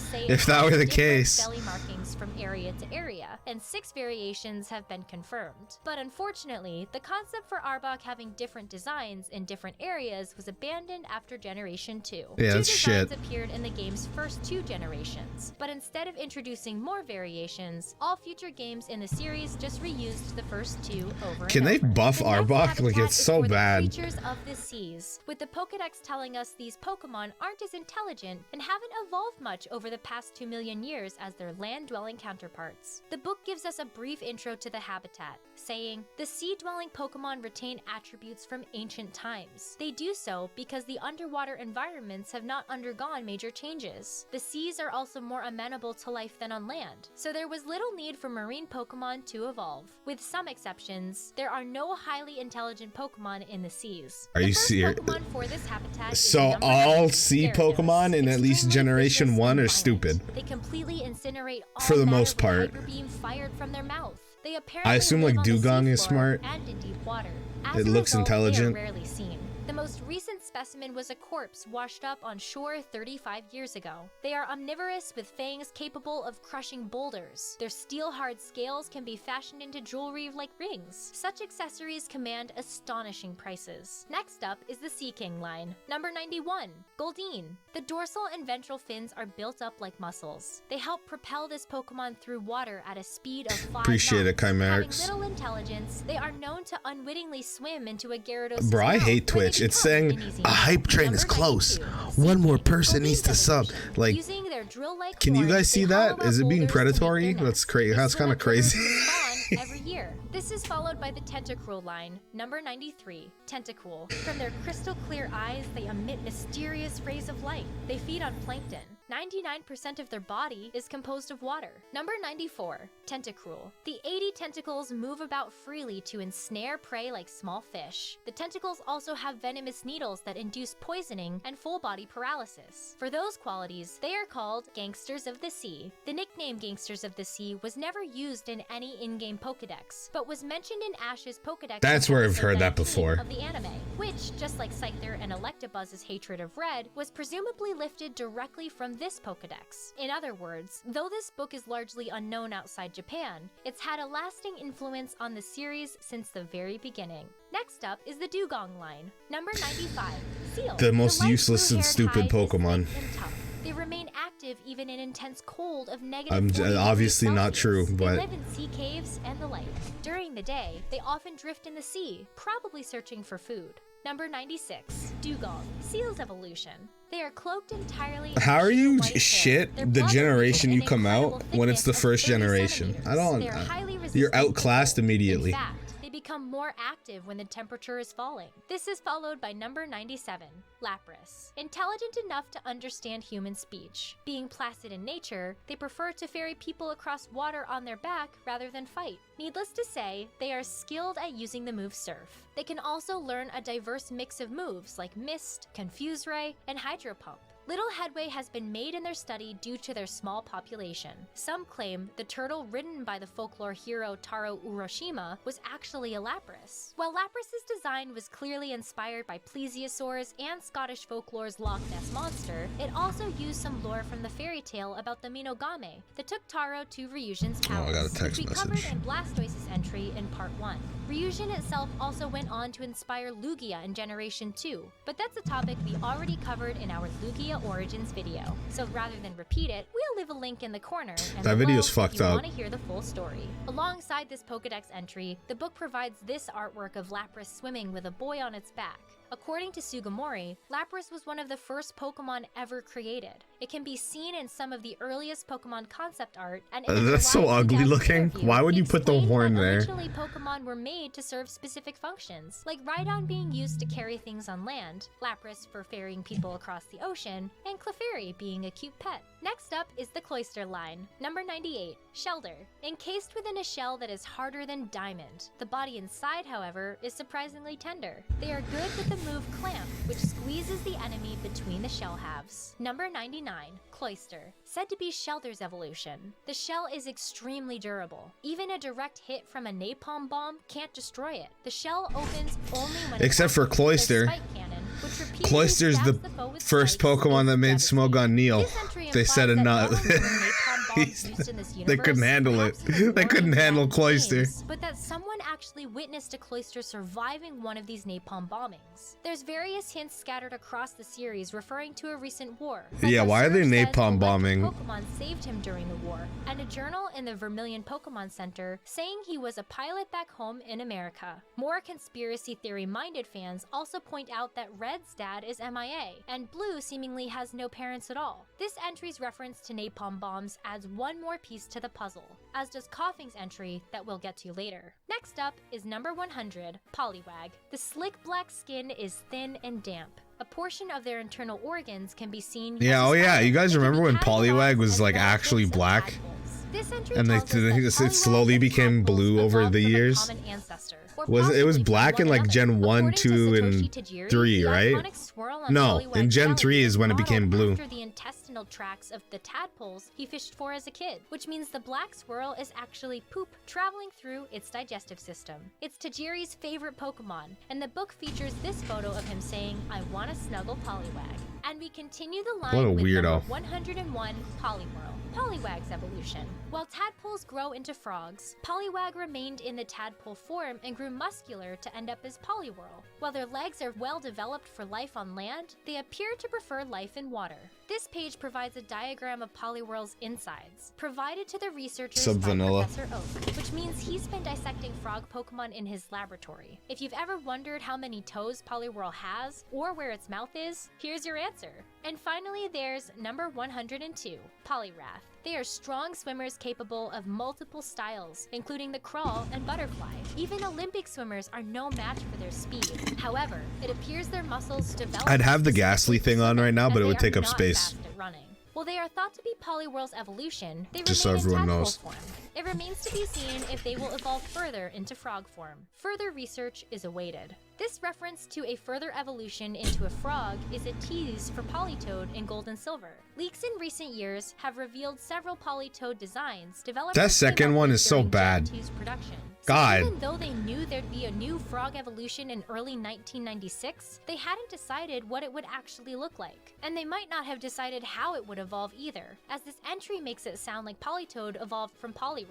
say if that were the different case. belly markings from area to area, and 6 variations have been confirmed. But unfortunately, the concept for Arbok having different designs in different areas was abandoned after Generation 2. Yeah, Two that's designs shit. appeared in the game's first 2 generations, but instead of introducing more variations, all future games in the series just reused the first 2 over Can and they over. buff The next Arbok? Like, habitat it's is so for the bad. creatures of the seas, with the Pokédex telling us these Pokemon aren't as intelligent and haven't evolved much over the past 2 million years as their land-dwelling counterparts. The book gives us a brief intro to the habitat, saying, "The sea-dwelling Pokemon retain attributes from ancient times. They do so because the underwater environments have not undergone major changes. The seas are also more amenable to life than on land, so there was little need for marine Pokemon to evolve. With some exceptions, there are no highly intelligent Pokemon in the seas." Are The you first serious? Pokemon for this habitat is So number all 9, sea Gyarados. Pokemon in at least Extremely Generation vicious 1 and are violent. stupid. They completely incinerate all For the matter most with part. hyper beam fired from their mouth. They apparently I assume, live like, on the Dugong is seafloor smart. and in deep water. As It a looks result, intelligent. They are rarely seen. The most recent specimen was a corpse washed up on shore 35 years ago. They are omnivorous with fangs capable of crushing boulders. Their steel-hard scales can be fashioned into jewelry like rings. Such accessories command astonishing prices. Next up is the Sea King line. Number 91, Goldeen. The dorsal and ventral fins are built up like muscles. They help propel this Pokemon through water at a speed of 5 Appreciate it, knots. Chimerix. Having little intelligence, they are known to unwittingly swim into a Gyarados' Bro, I mouth, hate where they Twitch. It's become saying an easy a hype meal. train is Number close. 92, One more Seaking. person needs to Goldeen's sub. evolution. Like, Using their drill-like can you horns, guys see they that? hollow out Is it being boulders to make their predatory? nest. That's crazy. They That's swim kind of up rivers crazy. and spawn every year. This is followed by the Tentacruel line, number 93, Tentacool. From their crystal clear eyes, they emit mysterious rays of light. They feed on plankton. 99% of their body is composed of water. Number 94, Tentacruel. The 80 tentacles move about freely to ensnare prey like small fish. The tentacles also have venomous needles that induce poisoning and full body paralysis. For those qualities, they are called Gangsters of the Sea. The nickname Gangsters of the Sea was never used in any in-game Pokédex, but was mentioned in Ash's Pokédex. That's in where I've episode heard that 19 before. Of the anime, which, just like Scyther and Electabuzz's hatred of red, was presumably lifted directly from this Pokédex. In other words, though this book is largely unknown outside Japan, it's had a lasting influence on the series since the very beginning. Next up is the Dugong line. Number 95, Seal. The most light useless and blue-haired stupid hide is Pokemon. thick and tough. They remain active even in intense cold of -40 degrees obviously not Celsius. true, but They live in sea caves and the like. During the day, they often drift in the sea, probably searching for food. Number 96, dugong, seals evolution. They are cloaked entirely in how are sheer you white hair. shit Their the blood generation is you an come incredible out when it's the thickness of first 30 generation? I centimeters. don't. They are highly You're resistant to outclassed cold. immediately. In fact, they become more active when the temperature is falling. This is followed by number 97, lapras. Intelligent enough to understand human speech. Being placid in nature, they prefer to ferry people across water on their back rather than fight. Needless to say, they are skilled at using the move surf. They can also learn a diverse mix of moves like mist, confuse ray, and hydro pump. Little headway has been made in their study due to their small population. Some claim the turtle ridden by the folklore hero Taro Urashima was actually a lapras. While Lapras's design was clearly inspired by plesiosaurs and Scottish folklore's Loch Ness Monster, it also used some lore from the fairy tale about the Minogame that took Taro to Ryujin's palace, I got a text which we message. covered in Blastoise's entry in part 1. Ryujin itself also went on to inspire Lugia in Generation 2, but that's a topic we already covered in our Lugia Origins video. So rather than repeat it, we'll leave a link in the corner and That video's below if fucked you up. want to hear the full story. Alongside this Pokédex entry, the book provides this artwork of Lapras swimming with a boy on its back. According to Sugimori, Lapras was one of the first Pokemon ever created. It can be seen in some of the earliest Pokemon concept art, and in a That's so July ugly 2000 looking. interview, Why would he you put the explained horn that there? Originally, Pokemon were made to serve specific functions, like Rhydon being used to carry things on land, Lapras for ferrying people across the ocean, and Clefairy being a cute pet. Next up is the Cloyster line. Number 98, Shelder. Encased within a shell that is harder than diamond. The body inside, however, is surprisingly tender. They are good with the move Clamp, which squeezes the enemy between the shell halves. Number 99, Cloyster. Said to be Shelder's evolution. The shell is extremely durable. Even a direct hit from a napalm bomb can't destroy it. The shell opens only when Except for attacked. Cloyster. Their spike cannon, which repeatedly Cloyster's stabs the foe with first spikes, Pokemon is that made devastating. Smogon kneel. This entry They implies said that enough. not only were napalm bombs used in this They universe, couldn't handle it. perhaps in the They couldn't warring handle back Cloyster. games, but that someone actually witnessed a Cloyster surviving one of these napalm bombings. There's various hints scattered across the series referring to a recent war. Yeah, why are they Surge says napalm electric bombing? Pokemon saved him during the war, and a journal in the Vermilion Pokemon Center saying he was a pilot back home in America. More conspiracy theory-minded fans also point out that Red's dad is MIA, and Blue seemingly has no parents at all. This entry's reference to napalm bombs adds one more piece to the puzzle, as does Coughing's entry that we'll get to later. Next up is number 100, Poliwag. The slick black skin is thin and damp. A portion of their internal organs can be seen. Yeah, as oh yeah, you guys They can remember be when Poliwag categorized was as like relatives actually of black? tadpoles. This entry And tells us that it Poliwag slowly and became tadpoles blue over evolved the from a years? common ancestor, or It was possibly black from in one like Gen another. 1, According to 2, Satoshi and Tajiri, 3, the right? iconic swirl on No, Poliwag's in Gen belly 3 is when it modeled became blue. after the intestinal tracts of the tadpoles he fished for as a kid, which means the black swirl is actually poop traveling through its digestive system. It's Tajiri's favorite Pokemon, and the book features this photo of him saying, "I want to snuggle Poliwag." And we continue the line What a with weirdo. number 101, Poliwhirl. Poliwag's evolution. While tadpoles grow into frogs, Poliwag remained in the tadpole form and grew muscular to end up as Poliwhirl. While their legs are well developed for life on land, they appear to prefer life in water. This page provides a diagram of Poliwhirl's insides, provided to the researchers by Sub-vanilla. Professor Oak, which means he's been dissecting frog Pokemon in his laboratory. If you've ever wondered how many toes Poliwhirl has, or where its mouth is, here's your answer. And finally, there's number 102, Poliwrath. They are strong swimmers capable of multiple styles, including the crawl and butterfly. Even Olympic swimmers are no match for their speed. However, it appears their muscles develop. I'd have the Ghastly thing on right now, but it would take up space. Running. While they are thought to be Poliwhirl's evolution, they Just so remain in everyone tadpole knows. form. It remains to be seen if they will evolve further into frog form. Further research is awaited. This reference to a further evolution into a frog is a tease for Politoed in Gold and Silver. Leaks in recent years have revealed several Politoed designs developed. That second one is so bad. Production. God. So even though they knew there'd be a new frog evolution in early 1996, they hadn't decided what it would actually look like. And they might not have decided how it would evolve either, as this entry makes it sound like Politoed evolved from Poliwrath.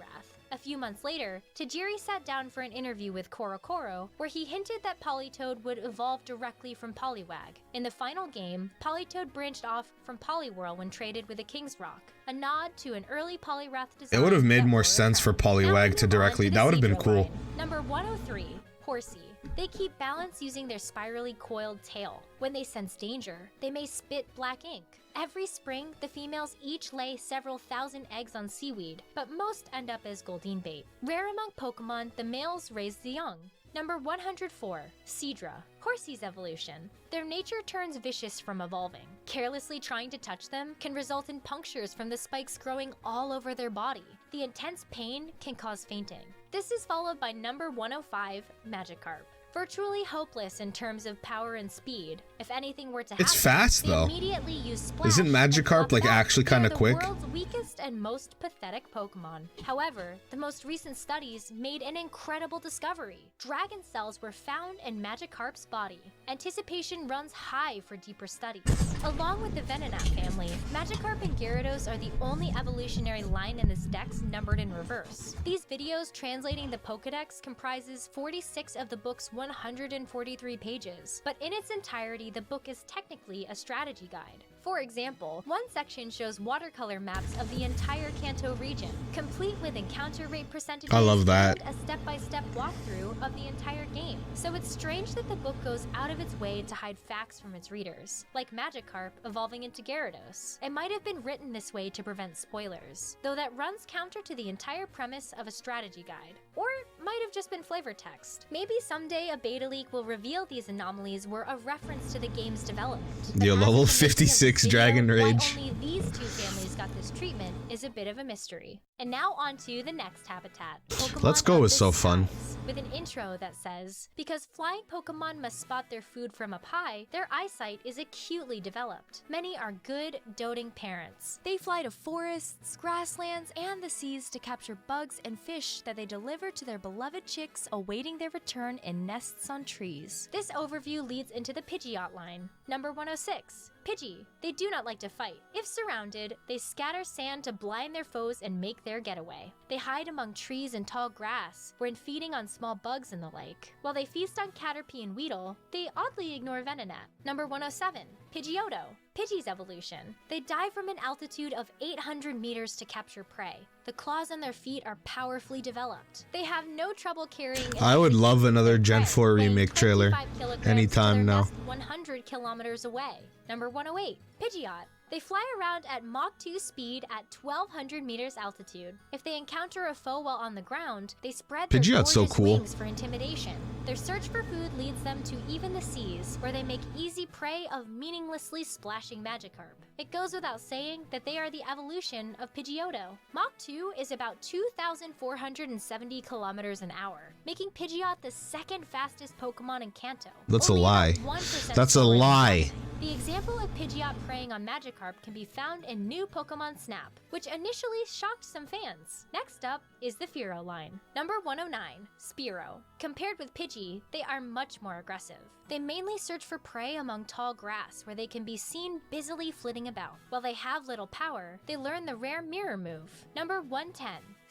A few months later, Tajiri sat down for an interview with Korokoro, where he hinted that Politoed would evolve directly from Poliwag. In the final game, Politoed branched off from Poliwhirl when traded with a King's Rock, a nod to an early Poliwrath design. It would have made that more wore sense for a crown. Now we Poliwag to move on directly. the That would have been Seadra cool. line. Number 103, Horsey. They keep balance using their spirally coiled tail. When they sense danger, they may spit black ink. Every spring, the females each lay several thousand eggs on seaweed, but most end up as Goldeen bait. Rare among Pokemon, the males raise the young. Number 104, Seadra. Horsey's evolution. Their nature turns vicious from evolving. Carelessly trying to touch them can result in punctures from the spikes growing all over their body. The intense pain can cause fainting. This is followed by number 105, Magikarp. Virtually hopeless in terms of power and speed. If anything were to happen, It's fast, they though. immediately use Splash. Isn't and Magikarp flop like out. actually kind of They're quick? The world's weakest and most pathetic Pokemon. However, the most recent studies made an incredible discovery. Dragon cells were found in Magikarp's body. Anticipation runs high for deeper studies. Along with the Venonat family, Magikarp and Gyarados are the only evolutionary line in this dex numbered in reverse. These videos translating the Pokedex comprises 46 of the book's 143 pages, but in its entirety, the book is technically a strategy guide. For example, one section shows watercolor maps of the entire Kanto region, complete with encounter rate percentages I love that. and a step-by-step walkthrough of the entire game. So it's strange that the book goes out of its way to hide facts from its readers, like Magikarp evolving into Gyarados. It might have been written this way to prevent spoilers, though that runs counter to the entire premise of a strategy guide. Or it might have just been flavor text. Maybe someday a beta leak will reveal these anomalies were a reference to the game's development. Yo, But as level of the making of 56 this Dragon video, Rage. why only these two families got this treatment is a bit of a mystery. And now on to the next habitat. Pokemon Let's Go of is the so fun. skies, with an intro that says, because flying Pokemon must spot their food from up high, their eyesight is acutely developed. Many are good, doting parents. They fly to forests, grasslands, and the seas to capture bugs and fish that they deliver to their beloved chicks awaiting their return in nests on trees. This overview leads into the Pidgeot line. Number 106. Pidgey. They do not like to fight. If surrounded, they scatter sand to blind their foes and make their getaway. They hide among trees and tall grass, when feeding on small bugs and the like. While they feast on Caterpie and Weedle, they oddly ignore Venonat. Number 107. Pidgeotto. Pidgey's evolution. They dive from an altitude of 800 meters to capture prey. The claws on their feet are powerfully developed. They have no trouble carrying. I would love another Gen 4 weighing remake trailer 25 kilograms anytime to their now. nest 100 kilometers away. Number 108. Pidgeot. They fly around at Mach 2 speed at 1200 meters altitude. If they encounter a foe while on the ground, they spread their Pidgeot's so gorgeous cool. wings for intimidation. Their search for food leads them to even the seas, where they make easy prey of meaninglessly splashing Magikarp. It goes without saying that they are the evolution of Pidgeotto. Mach 2 is about 2,470 kilometers an hour, making Pidgeot the second fastest Pokemon in Kanto. That's a Only about lie. 1% That's a slower than lie. Dragon. The example of Pidgeot preying on Magikarp can be found in new Pokemon Snap, which initially shocked some fans. Next up is the Fearow line. Number 109, Spearow. Compared with Pidgey, they are much more aggressive. They mainly search for prey among tall grass, where they can be seen busily flitting about. While they have little power, they learn the rare mirror move. Number 110.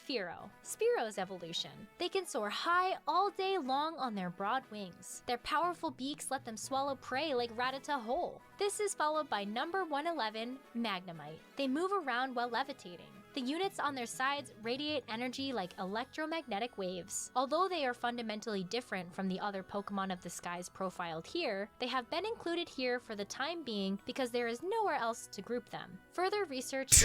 Fearow. Spearow's evolution. They can soar high all day long on their broad wings. Their powerful beaks let them swallow prey like Rattata whole. This is followed by number 111, Magnemite. They move around while levitating. The units on their sides radiate energy like electromagnetic waves. Although they are fundamentally different from the other Pokemon of the skies profiled here, they have been included here for the time being because there is nowhere else to group them. Further research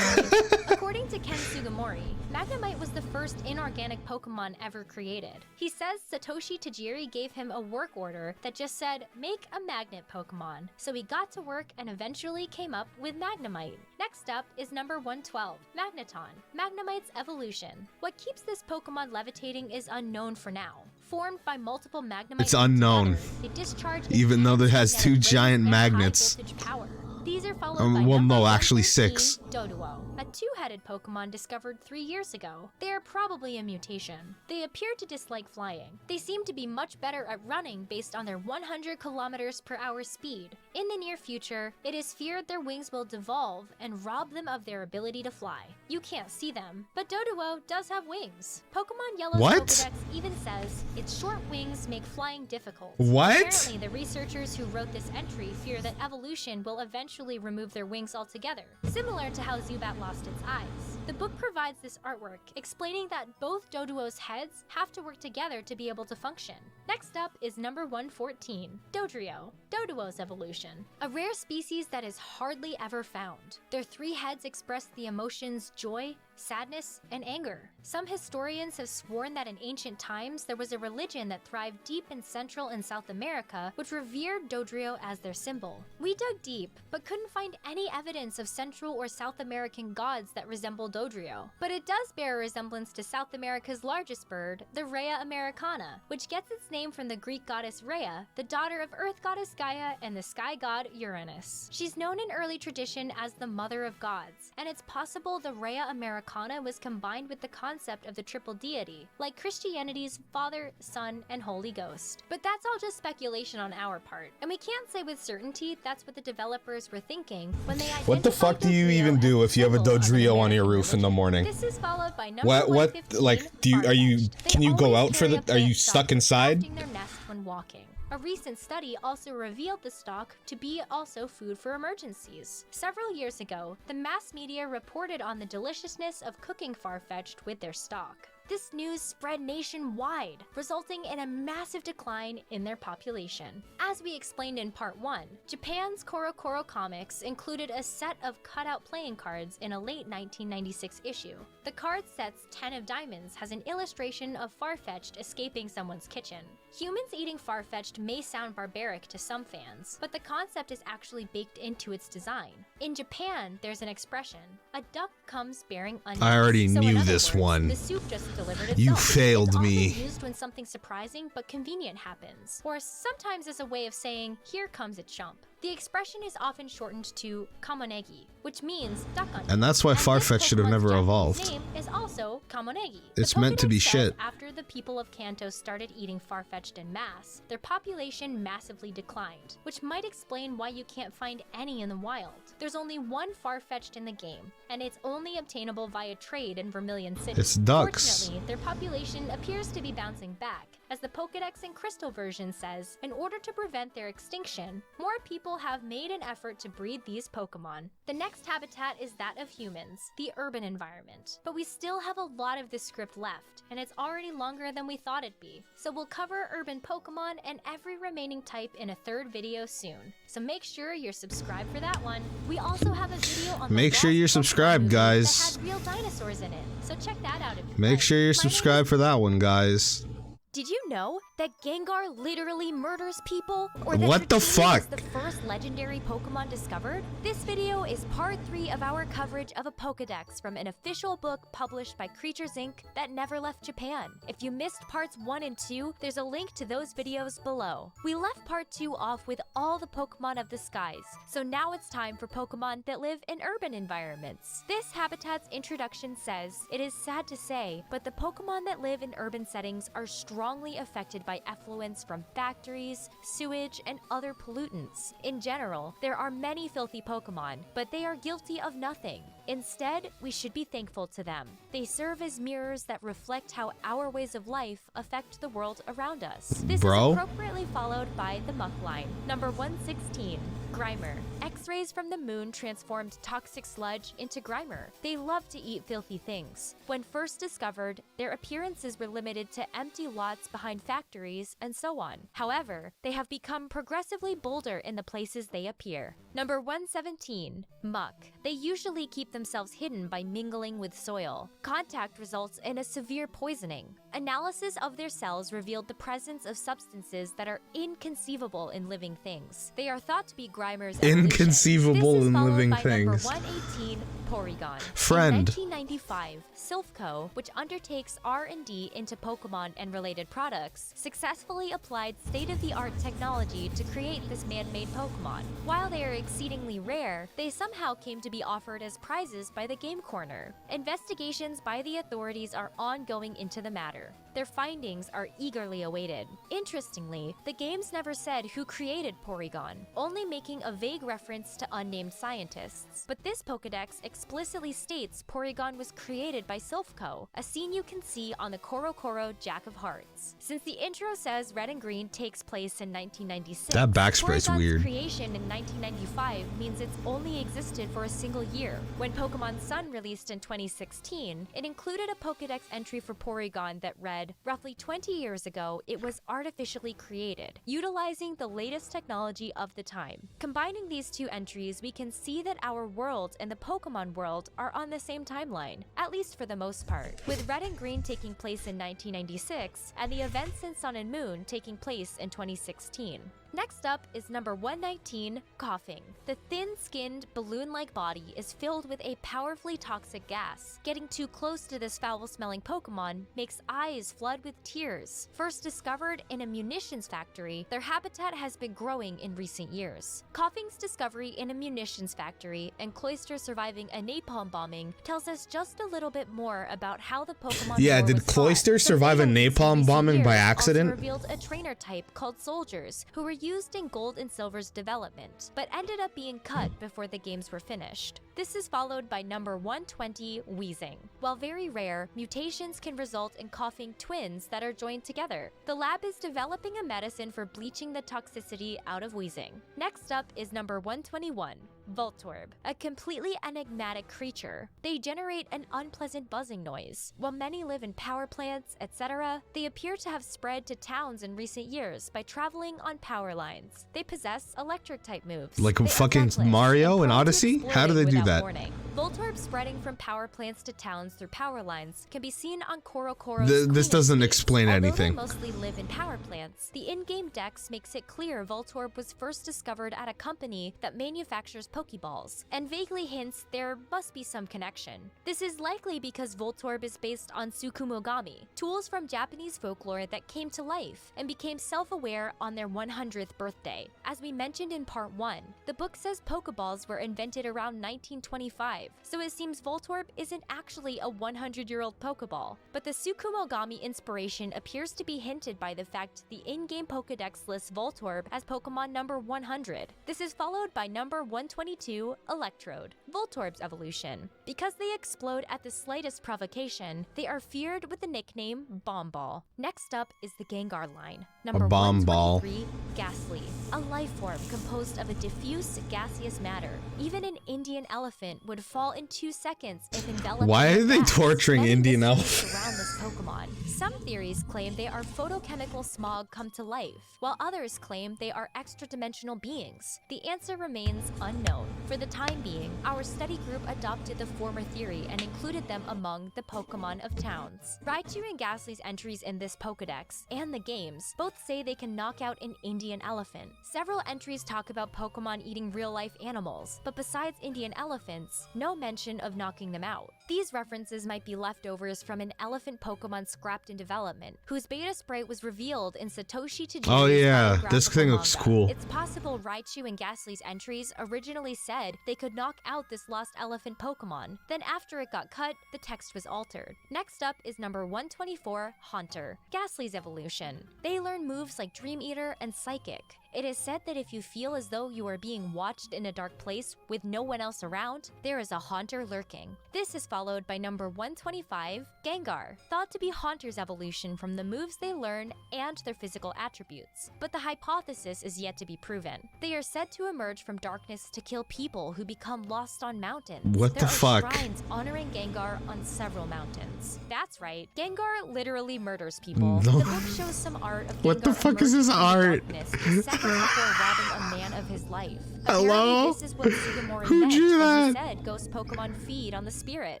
according to Ken Sugimori, Magnemite was the first inorganic Pokemon ever created. He says Satoshi Tajiri gave him a work order that just said, make a magnet Pokemon. So he got to work and eventually came up with Magnemite. Next up is number 112, Magneton. Magnemite's evolution. What keeps this Pokemon levitating is unknown for now. Formed by multiple Magnemites, It's unknown. together, they discharge Even though it has intense two magnetic giant rays and high magnets. voltage power. These are followed by Well, number no, actually 113, 6. Doduo, a two-headed Pokemon discovered 3 years ago. They are probably a mutation. They appear to dislike flying. They seem to be much better at running based on their 100 kilometers per hour speed. In the near future, it is feared their wings will devolve and rob them of their ability to fly. You can't see them, but Doduo does have wings. Pokemon Yellow's Pokédex even says its short wings make flying difficult. What? Apparently, the researchers who wrote this entry fear that evolution will eventually remove their wings altogether, similar to how Zubat lost its eyes. The book provides this artwork explaining that both Doduo's heads have to work together to be able to function. Next up is number 114, Dodrio, Doduo's evolution. A rare species that is hardly ever found. Their 3 heads express the emotions joy, sadness, and anger. Some historians have sworn that in ancient times there was a religion that thrived deep in Central and South America which revered Dodrio as their symbol. We dug deep, but couldn't find any evidence of Central or South American gods that resemble Dodrio. But it does bear a resemblance to South America's largest bird, the Rhea americana, which gets its name from the Greek goddess Rhea, the daughter of Earth goddess Gaia and the sky god Uranus. She's known in early tradition as the Mother of Gods, and it's possible the Rhea americana was combined with the concept of the triple deity, like Christianity's Father, Son, and Holy Ghost. But that's all just speculation on our part, and we can't say with certainty that's what the developers were thinking when they identified What the fuck do you Dodrio even as do the if you have a symbol of Dodrio on your American roof in the religion. morning? This is followed by number What 115, like can you go out for the are you stuck inside? their nest when walking. A recent study also revealed the stalk to be also food for emergencies. Several years ago, the mass media reported on the deliciousness of cooking Farfetch'd with their stalk. This news spread nationwide, resulting in a massive decline in their population. As we explained in part 1, Japan's CoroCoro Comics included a set of cutout playing cards in a late 1996 issue. The card set's 10 of Diamonds has an illustration of Farfetch'd escaping someone's kitchen. Humans eating Farfetch'd may sound barbaric to some fans, but the concept is actually baked into its design. In Japan, there's an expression, a duck comes bearing onions. I already So in knew other this words, one. the soup just delivered itself. You failed it's me. often used when something surprising but convenient happens, or sometimes as a way of saying, here comes a chump. The expression is often shortened to kamonegi, which means duck onion. And that's why Farfetch'd should have never evolved. Name is also kamonegi. It's meant to be shit. After the people of Kanto started eating Farfetch'd en masse, their population massively declined, which might explain why you can't find any in the wild. There's only one Farfetch'd in the game, and it's only obtainable via trade in Vermilion City. It's ducks. Fortunately, their population appears to be bouncing back. As the Pokédex and Crystal version says, in order to prevent their extinction, more people have made an effort to breed these Pokemon. The next habitat is that of humans, the urban environment. But we still have a lot of this script left, and it's already longer than we thought it'd be. So we'll cover urban Pokemon and every remaining type in a 3rd video soon. So make sure you're subscribed for that one. We also have a video on Make sure you're subscribed, guys. that had real dinosaurs in it. So check that out if you Make like. sure you're My name subscribed for that one, guys. Did you know that Gengar literally murders people? Or that What the Dratini fuck? was the first legendary Pokemon discovered? This video is part 3 of our coverage of a Pokédex from an official book published by Creatures Inc. that never left Japan. If you missed parts 1 and 2, there's a link to those videos below. We left part 2 off with all the Pokemon of the skies, so now it's time for Pokemon that live in urban environments. This habitat's introduction says, it is sad to say, but the Pokemon that live in urban settings are strongly affected by effluents from factories, sewage, and other pollutants. In general, there are many filthy Pokemon, but they are guilty of nothing. Instead, we should be thankful to them. They serve as mirrors that reflect how our ways of life affect the world around us. This is appropriately followed by the Muck line. Number 116, Grimer. X-rays from the moon transformed toxic sludge into Grimer. They love to eat filthy things. When first discovered, their appearances were limited to empty lots behind factories and so on. However, they have become progressively bolder in the places they appear. Number 117, Muck. They usually keep themselves hidden by mingling with soil. Contact results in a severe poisoning. Analysis of their cells revealed the presence of substances that are inconceivable in living things. They are thought to be Grimer's evolution. Inconceivable This is in followed living by things. Number 118, Porygon. Friend. In 1995, Silphco, which undertakes R&D into Pokemon and related products, successfully applied state-of-the-art technology to create this man-made Pokemon. While they are exceedingly rare, they somehow came to be offered as prizes by the Game Corner. Investigations by the authorities are ongoing into the matter. Their findings are eagerly awaited. Interestingly, the games never said who created Porygon, only making a vague reference to unnamed scientists. But this Pokédex explicitly states Porygon was created by Silphco, a scene you can see on the Korokoro Jack of Hearts. Since the intro says Red and Green takes place in 1996, That backspray's Porygon's weird. creation in 1995 means it's only existed for a single year. When Pokemon Sun released in 2016, it included a Pokédex entry for Porygon that read, roughly 20 years ago, it was artificially created, utilizing the latest technology of the time. Combining these two entries, we can see that our world and the Pokemon world are on the same timeline, at least for the most part, with Red and Green taking place in 1996 and the events in Sun and Moon taking place in 2016. Next up is number 119, coughing. The thin-skinned, balloon-like body is filled with a powerfully toxic gas. Getting too close to this foul-smelling Pokemon makes eyes flood with tears. First discovered in a munitions factory, their habitat has been growing in recent years. Coughing's discovery in a munitions factory and Cloyster surviving a napalm bombing tells us just a little bit more about how the Pokemon Yeah, lore did was Cloyster fought. survive a The fatal napalm recent bombing by years accident? also revealed a trainer type called Soldiers, who were used in Gold and Silver's development, but ended up being cut before the games were finished. This is followed by number 120, wheezing. While very rare, mutations can result in coughing twins that are joined together. The lab is developing a medicine for bleaching the toxicity out of wheezing. Next up is number 121, Voltorb, a completely enigmatic creature. They generate an unpleasant buzzing noise. While many live in power plants, etc., they appear to have spread to towns in recent years by traveling on power lines. They possess electric-type moves. Like They are fucking reckless Mario and in prone to Odyssey? How do they exploding do without that? warning. Voltorb spreading from power plants to towns through power lines can be seen on Korokoro's This doesn't explain Although anything. they mostly live in power plants, the in-game dex makes it clear Voltorb was first discovered at a company that manufactures Pokeballs, and vaguely hints there must be some connection. This is likely because Voltorb is based on Tsukumogami, tools from Japanese folklore that came to life and became self-aware on their 100th birthday. As we mentioned in part 1, the book says Pokeballs were invented around 1925, so it seems Voltorb isn't actually a 100-year-old Pokeball. But the Tsukumogami inspiration appears to be hinted by the fact the in-game Pokedex lists Voltorb as Pokemon number 100. This is followed by number 122, Electrode, Voltorb's evolution. Because they explode at the slightest provocation, they are feared with the nickname Bomb Ball. Next up is the Gengar line. Number bomb ball. 123, Ghastly, a life form composed of a diffuse gaseous matter. Even an Indian elephant would fall in 2 seconds if enveloped. Why in are they gas, torturing spreading Indian the elephants? space around this Pokemon. Some theories claim they are photochemical smog come to life, while others claim they are extra-dimensional beings. The answer remains unknown. For the time being, our study group adopted the former theory and included them among the Pokemon of towns. Raichu and Ghastly's entries in this Pokedex and the games both say they can knock out an Indian elephant. Several entries talk about Pokemon eating real-life animals, but besides Indian elephants, no mention of knocking them out. These references might be leftovers from an elephant Pokemon scrapped in development, whose beta sprite was revealed in Satoshi Tajiri's Oh yeah, this biographical thing looks manga. cool. It's possible Raichu and Ghastly's entries originally said they could knock out this lost elephant Pokemon. Then after it got cut, the text was altered. Next up is number 124, Haunter, Ghastly's evolution. They learn moves like Dream Eater and Psychic. It is said that if you feel as though you are being watched in a dark place with no one else around, there is a Haunter lurking. This is followed by number 125, Gengar, thought to be Haunter's evolution from the moves they learn and their physical attributes. But the hypothesis is yet to be proven. They are said to emerge from darkness to kill people who become lost on mountains. What the There are fuck? shrines honoring Gengar on several mountains. That's right, Gengar literally murders people. No. The book shows some art of Gengar What the fuck is emerging this from the art? darkness seconds before robbing a man of his life. Hello? This is what Sugimori Who meant drew when he that? said ghost Pokemon feed on the spirit.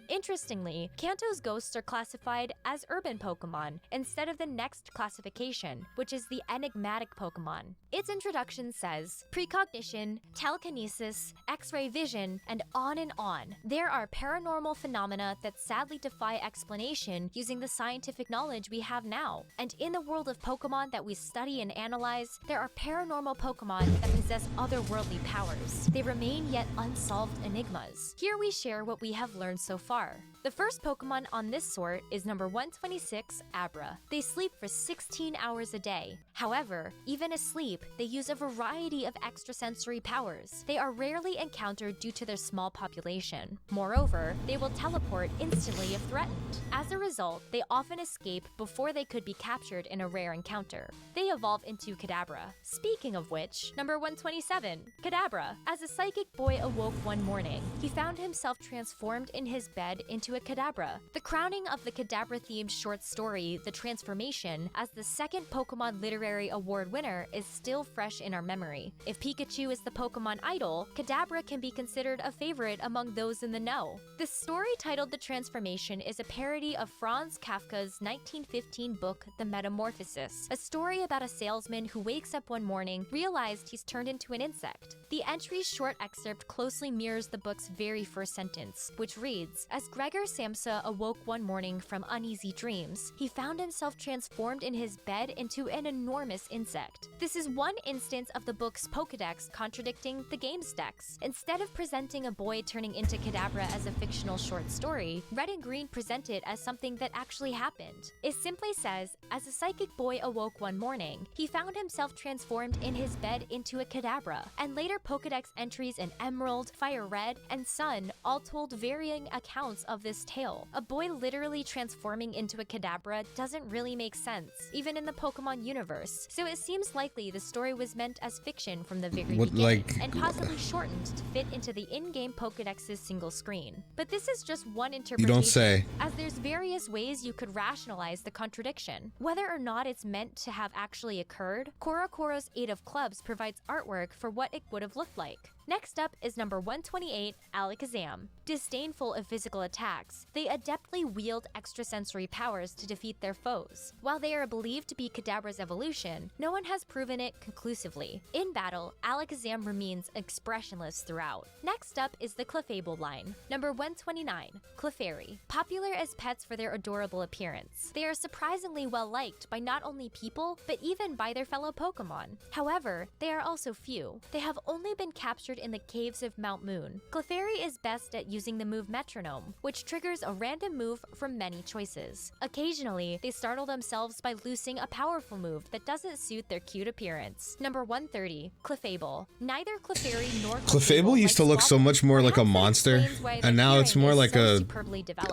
Interestingly, Kanto's ghosts are classified as urban Pokemon instead of the next classification, which is the enigmatic Pokemon. Its introduction says precognition, telekinesis, X-ray vision, and on and on. There are paranormal phenomena that sadly defy explanation using the scientific knowledge we have now. And in the world of Pokemon that we study and analyze, there are paranormal Pokemon that possess otherworldly powers. They remain yet unsolved enigmas. Here we share what we have learned so far. The first Pokemon on this sort is number 126, Abra. They sleep for 16 hours a day. However, even asleep, they use a variety of extrasensory powers. They are rarely encountered due to their small population. Moreover, they will teleport instantly if threatened. As a result, they often escape before they could be captured in a rare encounter. They evolve into Kadabra. Speaking of which, number 127, Kadabra. As a psychic boy awoke one morning, he found himself transformed in his bed into a Kadabra. The crowning of the Kadabra-themed short story, The Transformation, as the second Pokemon Literary Award winner is still fresh in our memory. If Pikachu is the Pokemon idol, Kadabra can be considered a favorite among those in the know. The story titled The Transformation is a parody of Franz Kafka's 1915 book The Metamorphosis, a story about a salesman who wakes up one morning, realized he's turned into an insect. The entry's short excerpt closely mirrors the book's very first sentence, which reads, "As Gregor Samsa awoke one morning from uneasy dreams, he found himself transformed in his bed into an enormous insect." This is one instance of the book's Pokédex contradicting the game's dex. Instead of presenting a boy turning into Kadabra as a fictional short story, Red and Green present it as something that actually happened. It simply says, as a psychic boy awoke one morning, he found himself transformed in his bed into a Kadabra, and later Pokédex entries in Emerald, Fire Red, and Sun all told varying accounts of this tale. A boy literally transforming into a Kadabra doesn't really make sense, even in the Pokemon universe, so it seems likely the story was meant as fiction from the very beginning, and possibly shortened to fit into the in-game Pokédex's single screen. But this is just one interpretation, You don't say. as there's various ways you could rationalize the contradiction. Whether or not it's meant to have actually occurred, Korokoro's Eight of Clubs provides artwork for what it would have looked like. Next up is number 128, Alakazam. Disdainful of physical attacks, they adeptly wield extrasensory powers to defeat their foes. While they are believed to be Kadabra's evolution, no one has proven it conclusively. In battle, Alakazam remains expressionless throughout. Next up is the Clefable line. Number 129, Clefairy. Popular as pets for their adorable appearance, they are surprisingly well liked by not only people, but even by their fellow Pokemon. However, they are also few. They have only been captured in the caves of Mount Moon. Clefairy is best at using the move Metronome, which triggers a random move from many choices. Occasionally, they startle themselves by loosing a powerful move that doesn't suit their cute appearance. Number 130, Clefable. Neither Clefairy nor Clefable used to look so much more like a monster, and now it's more like a,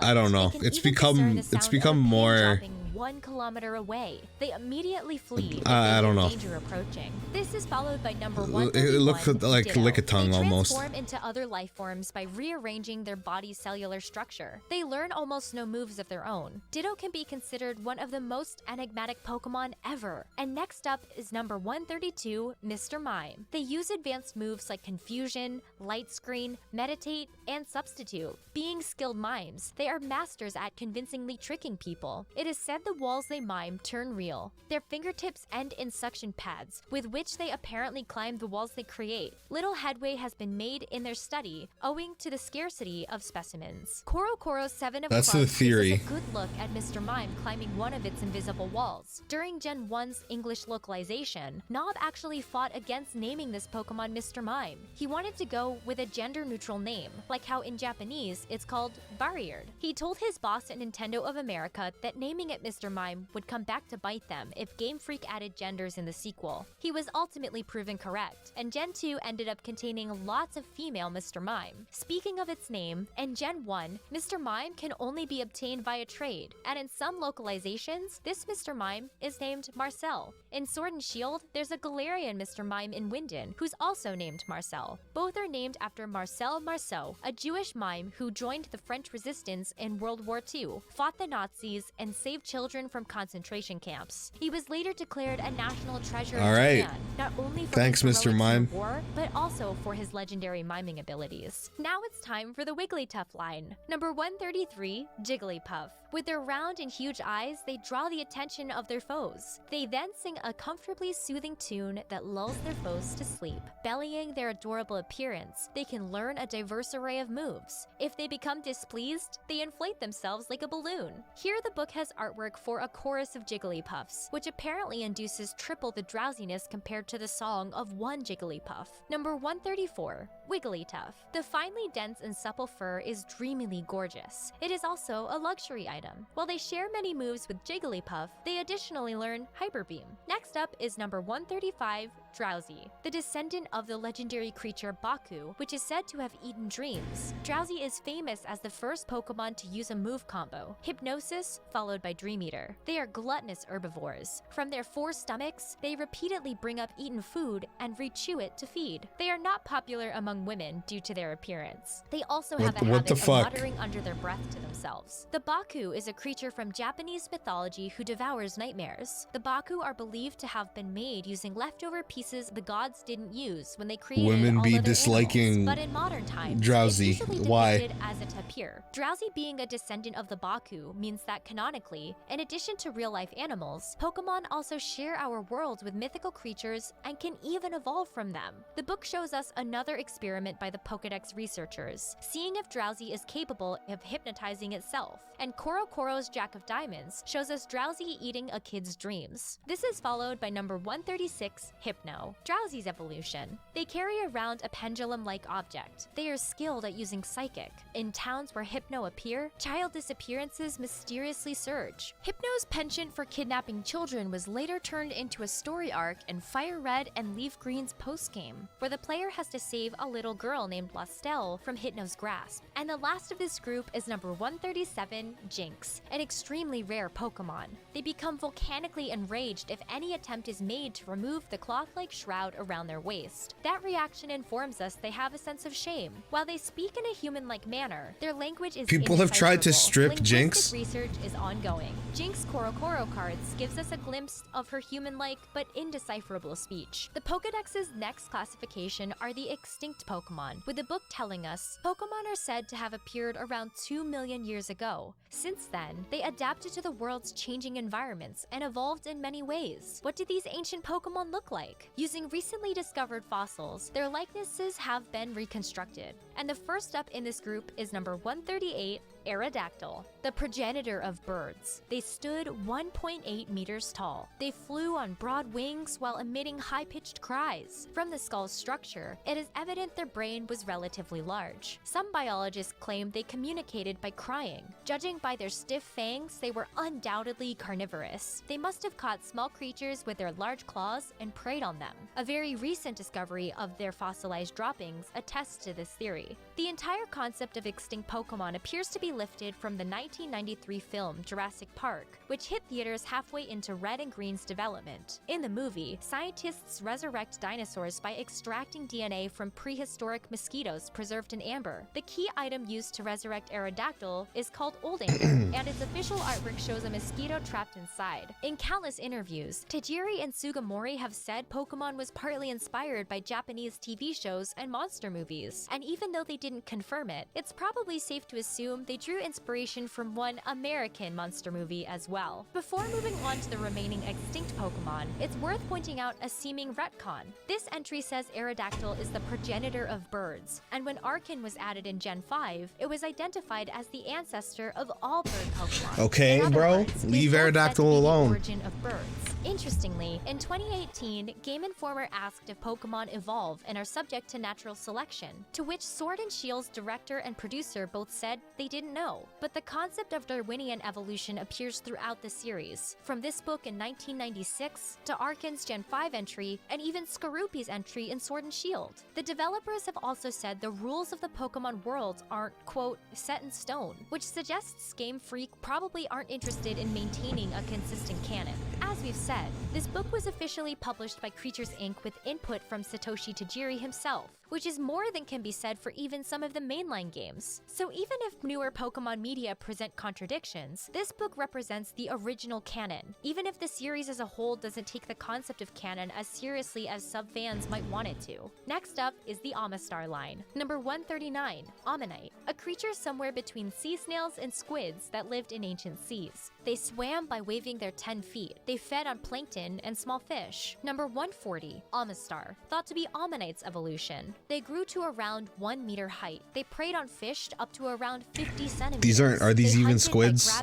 I don't know, it's become more 1 kilometer away. They immediately flee if I don't know. danger approaching. This is followed by number 131, It looks like Ditto. Lickitung almost. They transform into other life forms by rearranging their body's cellular structure. They learn almost no moves of their own. Ditto can be considered one of the most enigmatic Pokemon ever. And next up is number 132, Mr. Mime. They use advanced moves like Confusion, Light Screen, Meditate, and Substitute. Being skilled mimes, they are masters at convincingly tricking people. It is said the walls they mime turn real. Their fingertips end in suction pads, with which they apparently climb the walls they create. Little headway has been made in their study, owing to the scarcity of specimens. Korokoro's 7 of That's Clubs the theory. gives us a good look at Mr. Mime climbing one of its invisible walls. During Gen 1's English localization, Nob actually fought against naming this Pokemon Mr. Mime. He wanted to go with a gender-neutral name, like how in Japanese it's called Barriard. He told his boss at Nintendo of America that naming it Mr. Mime would come back to bite them if Game Freak added genders in the sequel. He was ultimately proven correct, and Gen 2 ended up containing lots of female Mr. Mime. Speaking of its name, in Gen 1, Mr. Mime can only be obtained via trade, and in some localizations, this Mr. Mime is named Marcel. In Sword and Shield, there's a Galarian Mr. Mime in Winden, who's also named Marcel. Both are named after Marcel Marceau, a Jewish mime who joined the French resistance in World War II, fought the Nazis, and saved children children from concentration camps. He was later declared a national treasure All in right. Japan, not only for Thanks, his Mr. heroics in Mime. the war, but also for his legendary miming abilities. Now it's time for the Wigglytuff line. Number 133, Jigglypuff. With their round and huge eyes, they draw the attention of their foes. They then sing a comfortably soothing tune that lulls their foes to sleep. Bellying their adorable appearance, they can learn a diverse array of moves. If they become displeased, they inflate themselves like a balloon. Here the book has artwork for a chorus of Jigglypuffs, which apparently induces triple the drowsiness compared to the song of one Jigglypuff. Number 134, Wigglytuff. The finely dense and supple fur is dreamily gorgeous. It is also a luxury item. While they share many moves with Jigglypuff, they additionally learn Hyper Beam. Next up is number 135, Drowsy, the descendant of the legendary creature Baku, which is said to have eaten dreams. Drowsy is famous as the first Pokemon to use a move combo, Hypnosis followed by Dream Eater. They are gluttonous herbivores. From their 4 stomachs, they repeatedly bring up eaten food and re-chew it to feed. They are not popular among women due to their appearance. They also have a habit of muttering under their breath to themselves. The Baku is a creature from Japanese mythology who devours nightmares. The Baku are believed to have been made using leftover pieces the gods didn't use when they created Women all be other disliking animals. But in modern times, Drowsy. it's usually Why? depicted as a tapir. Drowsy being a descendant of the Baku means that canonically, in addition to real-life animals, Pokemon also share our world with mythical creatures and can even evolve from them. The book shows us another experiment by the Pokédex researchers, seeing if Drowsy is capable of hypnotizing itself. And Korokoro's Jack of Diamonds shows us Drowsy eating a kid's dreams. This is followed by number 136, Hypno, Drowsy's evolution. They carry around a pendulum-like object. They are skilled at using Psychic. In towns where Hypno appear, child disappearances mysteriously surge. Hypno's penchant for kidnapping children was later turned into a story arc in Fire Red and Leaf Green's postgame, where the player has to save a little girl named Lastel from Hypno's grasp. And the last of this group is number 137, Jinx, an extremely rare Pokemon. They become volcanically enraged if any attempt is made to remove the cloth-like shroud around their waist. That reaction informs us they have a sense of shame. While they speak in a human-like manner, their language is People have tried to strip Linguistic Jinx. research is ongoing. Jinx Korokoro cards gives us a glimpse of her human-like but indecipherable speech. The Pokédex's next classification are the extinct Pokemon, with the book telling us Pokemon are said to have appeared around 2 million years ago. Since then, they adapted to the world's changing environments and evolved in many ways. What did these ancient Pokemon look like? Using recently discovered fossils, their likenesses have been reconstructed. And the first up in this group is number 138, Aerodactyl, the progenitor of birds. They stood 1.8 meters tall. They flew on broad wings while emitting high-pitched cries. From the skull's structure, it is evident their brain was relatively large. Some biologists claim they communicated by crying. Judging by their stiff fangs, they were undoubtedly carnivorous. They must have caught small creatures with their large claws and preyed on them. A very recent discovery of their fossilized droppings attests to this theory. The entire concept of extinct Pokemon appears to be lifted from the 1993 film Jurassic Park, which hit theaters halfway into Red and Green's development. In the movie, scientists resurrect dinosaurs by extracting DNA from prehistoric mosquitoes preserved in amber. The key item used to resurrect Aerodactyl is called Old Amber, and its official artwork shows a mosquito trapped inside. In countless interviews, Tajiri and Sugimori have said Pokemon was partly inspired by Japanese TV shows and monster movies, and even though they didn't confirm it, it's probably safe to assume they drew inspiration from one American monster movie as well. Before moving on to the remaining extinct Pokemon, it's worth pointing out a seeming retcon. This entry says Aerodactyl is the progenitor of birds, and when Arcan was added in Gen 5, it was identified as the ancestor of all bird Pokemon. Okay, In other bro, words, leave they both said Aerodactyl to be the alone. origin of birds. Interestingly, in 2018, Game Informer asked if Pokemon evolve and are subject to natural selection, to which Sword and Shield's director and producer both said they didn't know. But the concept of Darwinian evolution appears throughout the series, from this book in 1996 to Arcan's Gen 5 entry and even Skorupi's entry in Sword and Shield. The developers have also said the rules of the Pokemon world aren't, quote, set in stone, which suggests Game Freak probably aren't interested in maintaining a consistent canon. As we've said, this book was officially published by Creatures Inc. with input from Satoshi Tajiri himself, which is more than can be said for even some of the mainline games. So even if newer Pokemon media present contradictions, this book represents the original canon, even if the series as a whole doesn't take the concept of canon as seriously as sub-fans might want it to. Next up is the Amistar line. Number 139, Ammonite, a creature somewhere between sea snails and squids that lived in ancient seas. They swam by waving their 10 feet. They fed on plankton and small fish. Number 140, Amistar, thought to be Ammonite's evolution. They grew to around 1 meter height. They preyed on fish up to around 50 centimeters. These are these even squids?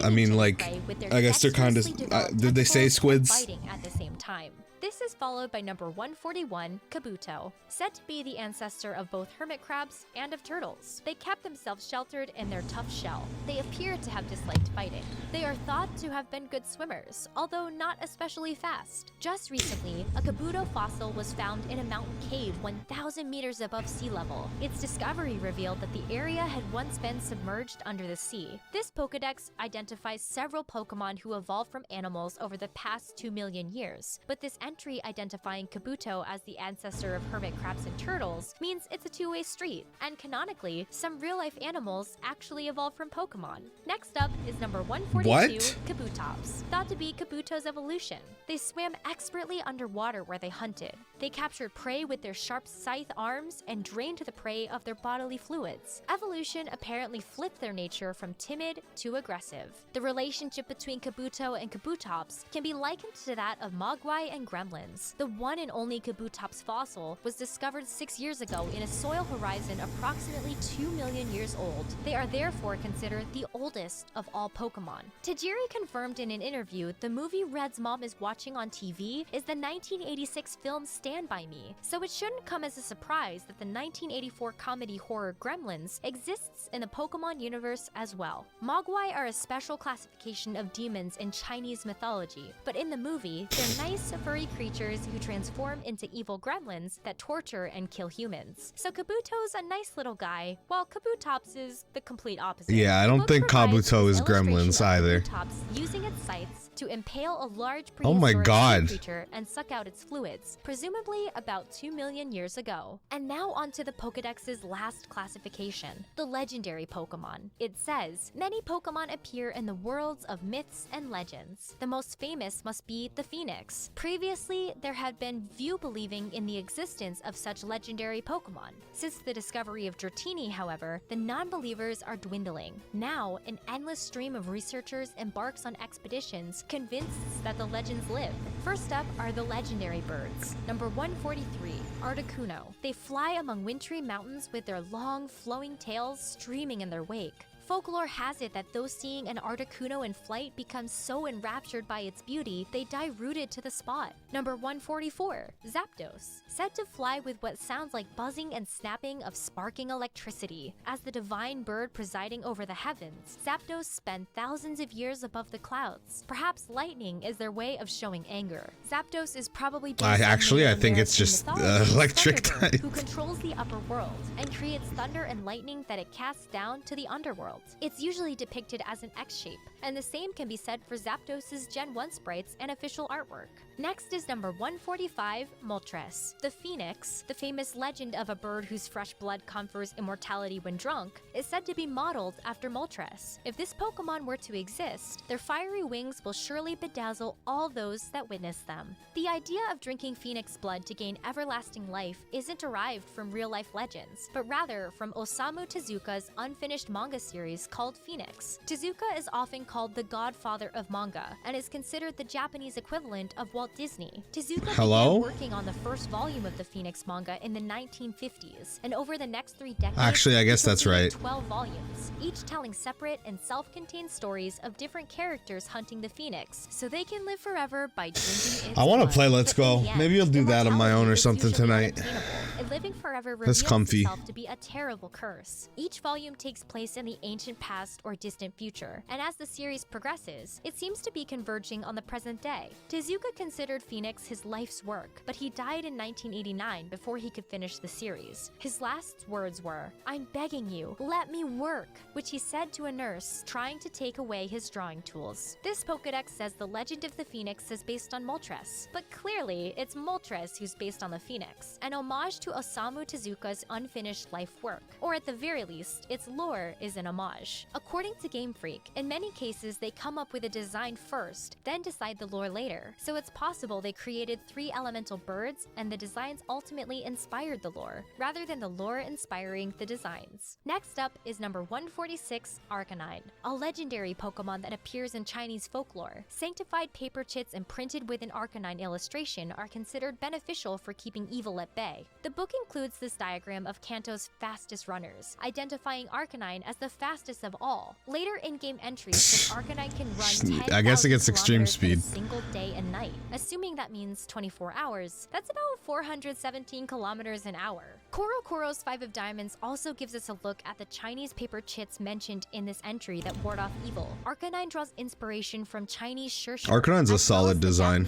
I mean, like, I guess they're kind of, did they say squids? Fighting at the same time. This is followed by number 141, Kabuto, said to be the ancestor of both hermit crabs and of turtles. They kept themselves sheltered in their tough shell. They appear to have disliked fighting. They are thought to have been good swimmers, although not especially fast. Just recently, a Kabuto fossil was found in a mountain cave 1,000 meters above sea level. Its discovery revealed that the area had once been submerged under the sea. This Pokédex identifies several Pokémon who evolved from animals over the past 2 million years, but this entry identifying Kabuto as the ancestor of hermit crabs and turtles means it's a two-way street, and canonically, some real-life animals actually evolved from Pokemon. Next up is number 142, Kabutops, thought to be Kabuto's evolution. They swam expertly underwater where they hunted. They captured prey with their sharp scythe arms and drained the prey of their bodily fluids. Evolution apparently flipped their nature from timid to aggressive. The relationship between Kabuto and Kabutops can be likened to that of Mogwai and Gremlins. The one and only Kabutops fossil was discovered 6 years ago in a soil horizon approximately 2 million years old. They are therefore considered the oldest of all Pokemon. Tajiri confirmed in an interview the movie Red's mom is watching on TV is the 1986 film Stand By Me, so it shouldn't come as a surprise that the 1984 comedy horror Gremlins exists in the Pokemon universe as well. Mogwai are a special classification of demons in Chinese mythology, but in the movie, they're nice, furry creatures who transform into evil gremlins that torture and kill humans. So Kabuto's a nice little guy, while Kabutops is the complete opposite. Yeah, I don't think Kabuto is gremlins either. Kabutops using its scythes to impale a large oh my prehistoric god creature and suck out its fluids, presumably about 2 million years ago. And now onto the Pokédex's last classification, the legendary Pokemon. It says, many Pokemon appear in the worlds of myths and legends. The most famous must be the Phoenix. Previously, there had been few believing in the existence of such legendary Pokemon. Since the discovery of Dratini, however, the non-believers are dwindling. Now, an endless stream of researchers embarks on expeditions convinced that the legends live. First up are the legendary birds. Number 143, Articuno. They fly among wintry mountains with their long, flowing tails streaming in their wake. Folklore has it that those seeing an Articuno in flight become so enraptured by its beauty, they die rooted to the spot. Number 144, Zapdos. Said to fly with what sounds like buzzing and snapping of sparking electricity. As the divine bird presiding over the heavens, Zapdos spend thousands of years above the clouds. Perhaps lightning is their way of showing anger. Zapdos is probably based actually, on I think it's just electric type. who controls the upper world and creates thunder and lightning that it casts down to the underworld. It's usually depicted as an X shape, and the same can be said for Zapdos' Gen 1 sprites and official artwork. Next is number 145, Moltres. The Phoenix, the famous legend of a bird whose fresh blood confers immortality when drunk, is said to be modeled after Moltres. If this Pokemon were to exist, their fiery wings will surely bedazzle all those that witness them. The idea of drinking Phoenix blood to gain everlasting life isn't derived from real-life legends, but rather from Osamu Tezuka's unfinished manga series called Phoenix. Tezuka is often called the godfather of manga, and is considered the Japanese equivalent of Walt Disney. Tezuka began working on the first volume of the Phoenix manga in the 1950s, and over the next 3 decades, actually, I guess that's right. 12 volumes, each telling separate and self-contained stories of different characters hunting the Phoenix, so they can live forever by drinking its I want to blood. play Let's But in Go. the end, Maybe I'll do that on my own or immortality is something usually tonight. unattainable, and living forever That's reveals comfy. itself to be a terrible curse. Each volume takes place in the ancient past or distant future, and as the series progresses, it seems to be converging on the present day. Tezuka considered Phoenix his life's work, but he died in 1989 before he could finish the series. His last words were, "I'm begging you, let me work." which he said to a nurse trying to take away his drawing tools. This Pokedex says the legend of the Phoenix is based on Moltres, but clearly it's Moltres who's based on the Phoenix, an homage to Osamu Tezuka's unfinished life work, or at the very least, its lore is an homage. According to Game Freak, in many cases they come up with a design first, then decide the lore later, so it's possible they created 3 elemental birds and the designs ultimately inspired the lore, rather than the lore inspiring the designs. Next up is number 146, Arcanine, a legendary Pokemon that appears in Chinese folklore. Sanctified paper chits imprinted with an Arcanine illustration are considered beneficial for keeping evil at bay. The book includes this diagram of Kanto's fastest runners, identifying Arcanine as the fastest of all. Later in-game entries say Arcanine can run 10,000 I guess it gets extreme kilometers in a speed. single day and night. Assuming that means 24 hours, that's about 417 kilometers an hour. Korokoro's 5 of Diamonds also gives us a look at the Chinese paper chits mentioned in this entry that ward off evil. Arcanine draws inspiration from Chinese Shirshir. Arcanine's a solid design.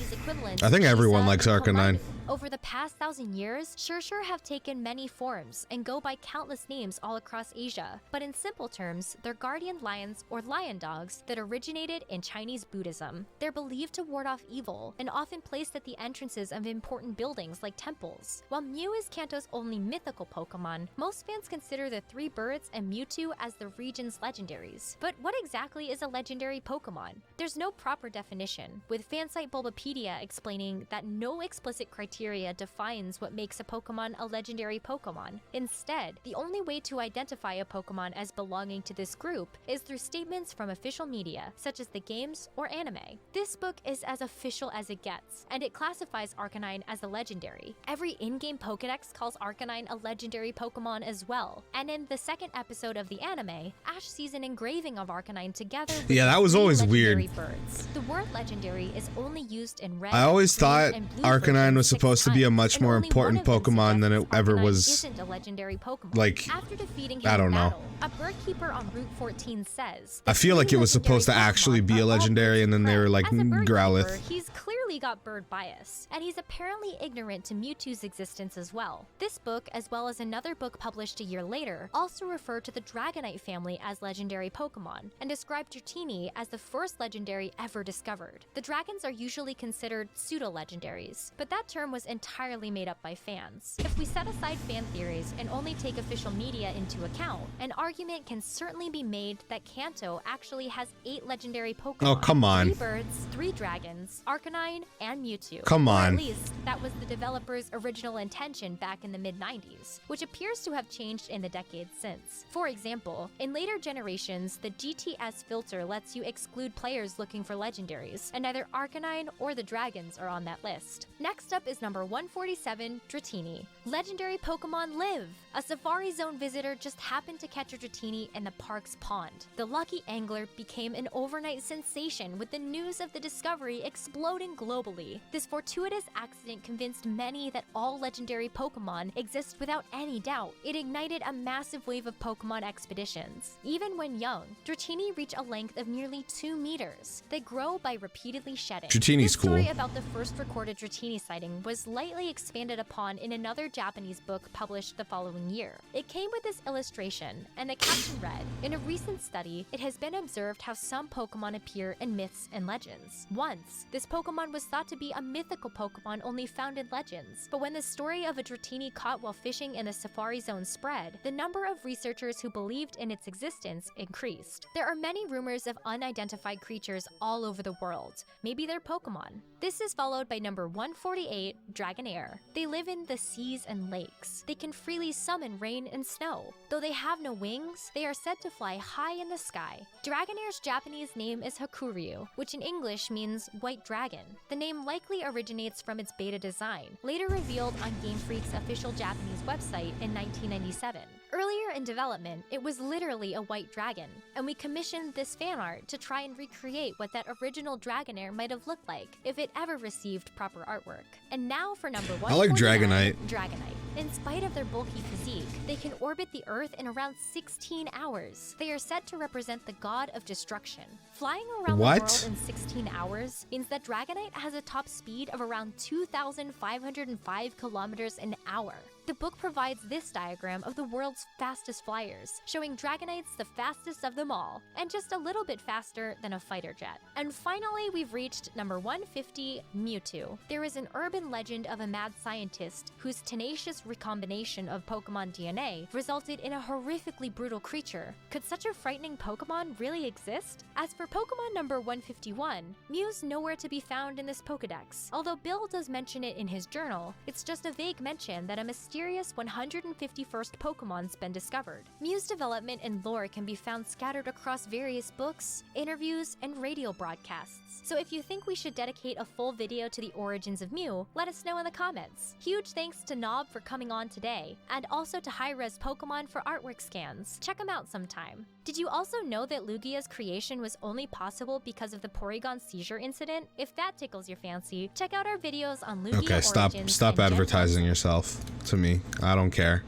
I think everyone likes Arcanine. Over the past 1,000 years, Shirshir have taken many forms and go by countless names all across Asia. But in simple terms, they're guardian lions or lion dogs that originated in Chinese Buddhism. They're believed to ward off evil and often placed at the entrances of important buildings like temples. While Mew is Kanto's only mythical Pokemon, most fans consider the 3 birds and Mewtwo as the region's legendaries. But what exactly is a legendary Pokemon? There's no proper definition, with fansite Bulbapedia explaining that no explicit criteria defines what makes a Pokemon a legendary Pokemon. Instead, the only way to identify a Pokemon as belonging to this group is through statements from official media, such as the games or anime. This book is as official as it gets, and it classifies Arcanine as a legendary. Every in-game Pokedex calls Arcanine a legendary Pokemon as well, and in the second episode of the anime, Ash sees an engraving of Arcanine together with That was 3 always legendary weird. birds. The word legendary is only used in red, I always green, thought and blue Arcanine versions was 6 supposed to be a times, much and more only important one of them Pokemon than it suggests ever Arcanine was. isn't a legendary Pokemon. Like, After defeating him I don't in know. battle, a birdkeeper on Route 14 says, I feel like it was supposed to actually be a legendary, and then they were like, as a bird Growlithe. keeper, he's clearly got bird bias, and he's apparently ignorant to Mewtwo's existence as well. This book, as well as another book published a year later, also refer to the Dragonite family as legendary Pokemon, and describe Dratini as the first legendary ever discovered. The dragons are usually considered pseudo-legendaries, but that term was entirely made up by fans. If we set aside fan theories and only take official media into account, an argument can certainly be made that Kanto actually has 8 legendary Pokemon. Oh, come on. 3 birds, 3 dragons, Arcanine, and Mewtwo. Come Or on. at least, that was the developer's original intention back in the mid-90s, which appears to have changed in the decades since. For example, in later generations, the GTS filter lets you exclude players looking for legendaries, and neither Arcanine or the dragons are on that list. Next up is number 147, Dratini. Legendary Pokemon live! A Safari Zone visitor just happened to catch a Dratini in the park's pond. The lucky angler became an overnight sensation with the news of the discovery exploding globally. This fortuitous accident convinced many that all legendary Pokemon exist without any doubt. It ignited a massive wave of Pokemon expeditions. Even when young, Dratini reach a length of nearly 2 meters. They grow by repeatedly shedding. Dratini's This story cool. about the first recorded Dratini sighting was lightly expanded upon in another Japanese book published the following year. It came with this illustration, and the caption read, "In a recent study, it has been observed how some Pokemon appear in myths and legends. Once, this Pokemon was thought to be a mythical Pokemon only found in legends, but when the story of a Dratini caught while fishing in the Safari Zone spread, the number of researchers who believed in its existence increased. There are many rumors of unidentified creatures all over the world. Maybe they're Pokemon." This is followed by number 148, Dragonair. They live in the seas and lakes. They can freely summon rain and snow. Though they have no wings, they are said to fly high in the sky. Dragonair's Japanese name is Hakuryu, which in English means white dragon. The name likely originates from its beta design, later revealed on Game Freak's official Japanese website in 1997. Earlier in development, it was literally a white dragon, and we commissioned this fan art to try and recreate what that original Dragonair might have looked like if it ever received proper artwork. And now for number 1. I like Dragonite. Dragonite. In spite of their bulky physique, they can orbit the Earth in around 16 hours. They are said to represent the god of destruction. Flying around What? the world in 16 hours means that Dragonite has a top speed of around 2,505 kilometers an hour. The book provides this diagram of the world's fastest flyers, showing Dragonites the fastest of them all, and just a little bit faster than a fighter jet. And finally, we've reached number 150, Mewtwo. There is an urban legend of a mad scientist whose tenacious recombination of Pokemon DNA resulted in a horrifically brutal creature. Could such a frightening Pokemon really exist? As for Pokemon number 151, Mew's nowhere to be found in this Pokedex. Although Bill does mention it in his journal, it's just a vague mention that a mysterious 151st Pokemon's been discovered. Mew's development and lore can be found scattered across various books, interviews, and radio broadcasts. So if you think we should dedicate a full video to the origins of Mew, let us know in the comments. Huge thanks to Nob for coming on today, and also to Hi-Res Pokemon for artwork scans. Check them out sometime. Did you also know that Lugia's creation was only possible because of the Porygon seizure incident? If that tickles your fancy, check out our videos on Lugia Okay, stop advertising yourself to me. I don't care.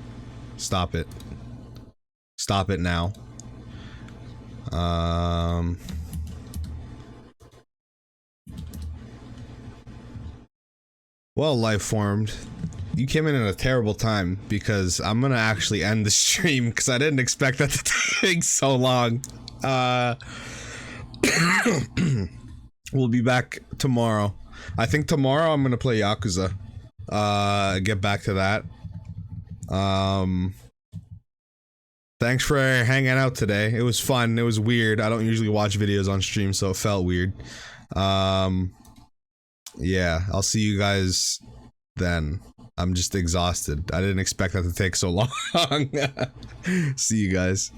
Stop it. Stop it now. Well, life formed, you came in at a terrible time because I'm gonna actually end the stream because I didn't expect that to take so long. We'll be back tomorrow. I think tomorrow I'm gonna play Yakuza. Get back to that. Thanks for hanging out today. It was fun. It was weird. I don't usually watch videos on stream, so it felt weird. Yeah, I'll see you guys then. I'm just exhausted. I didn't expect that to take so long. See you guys.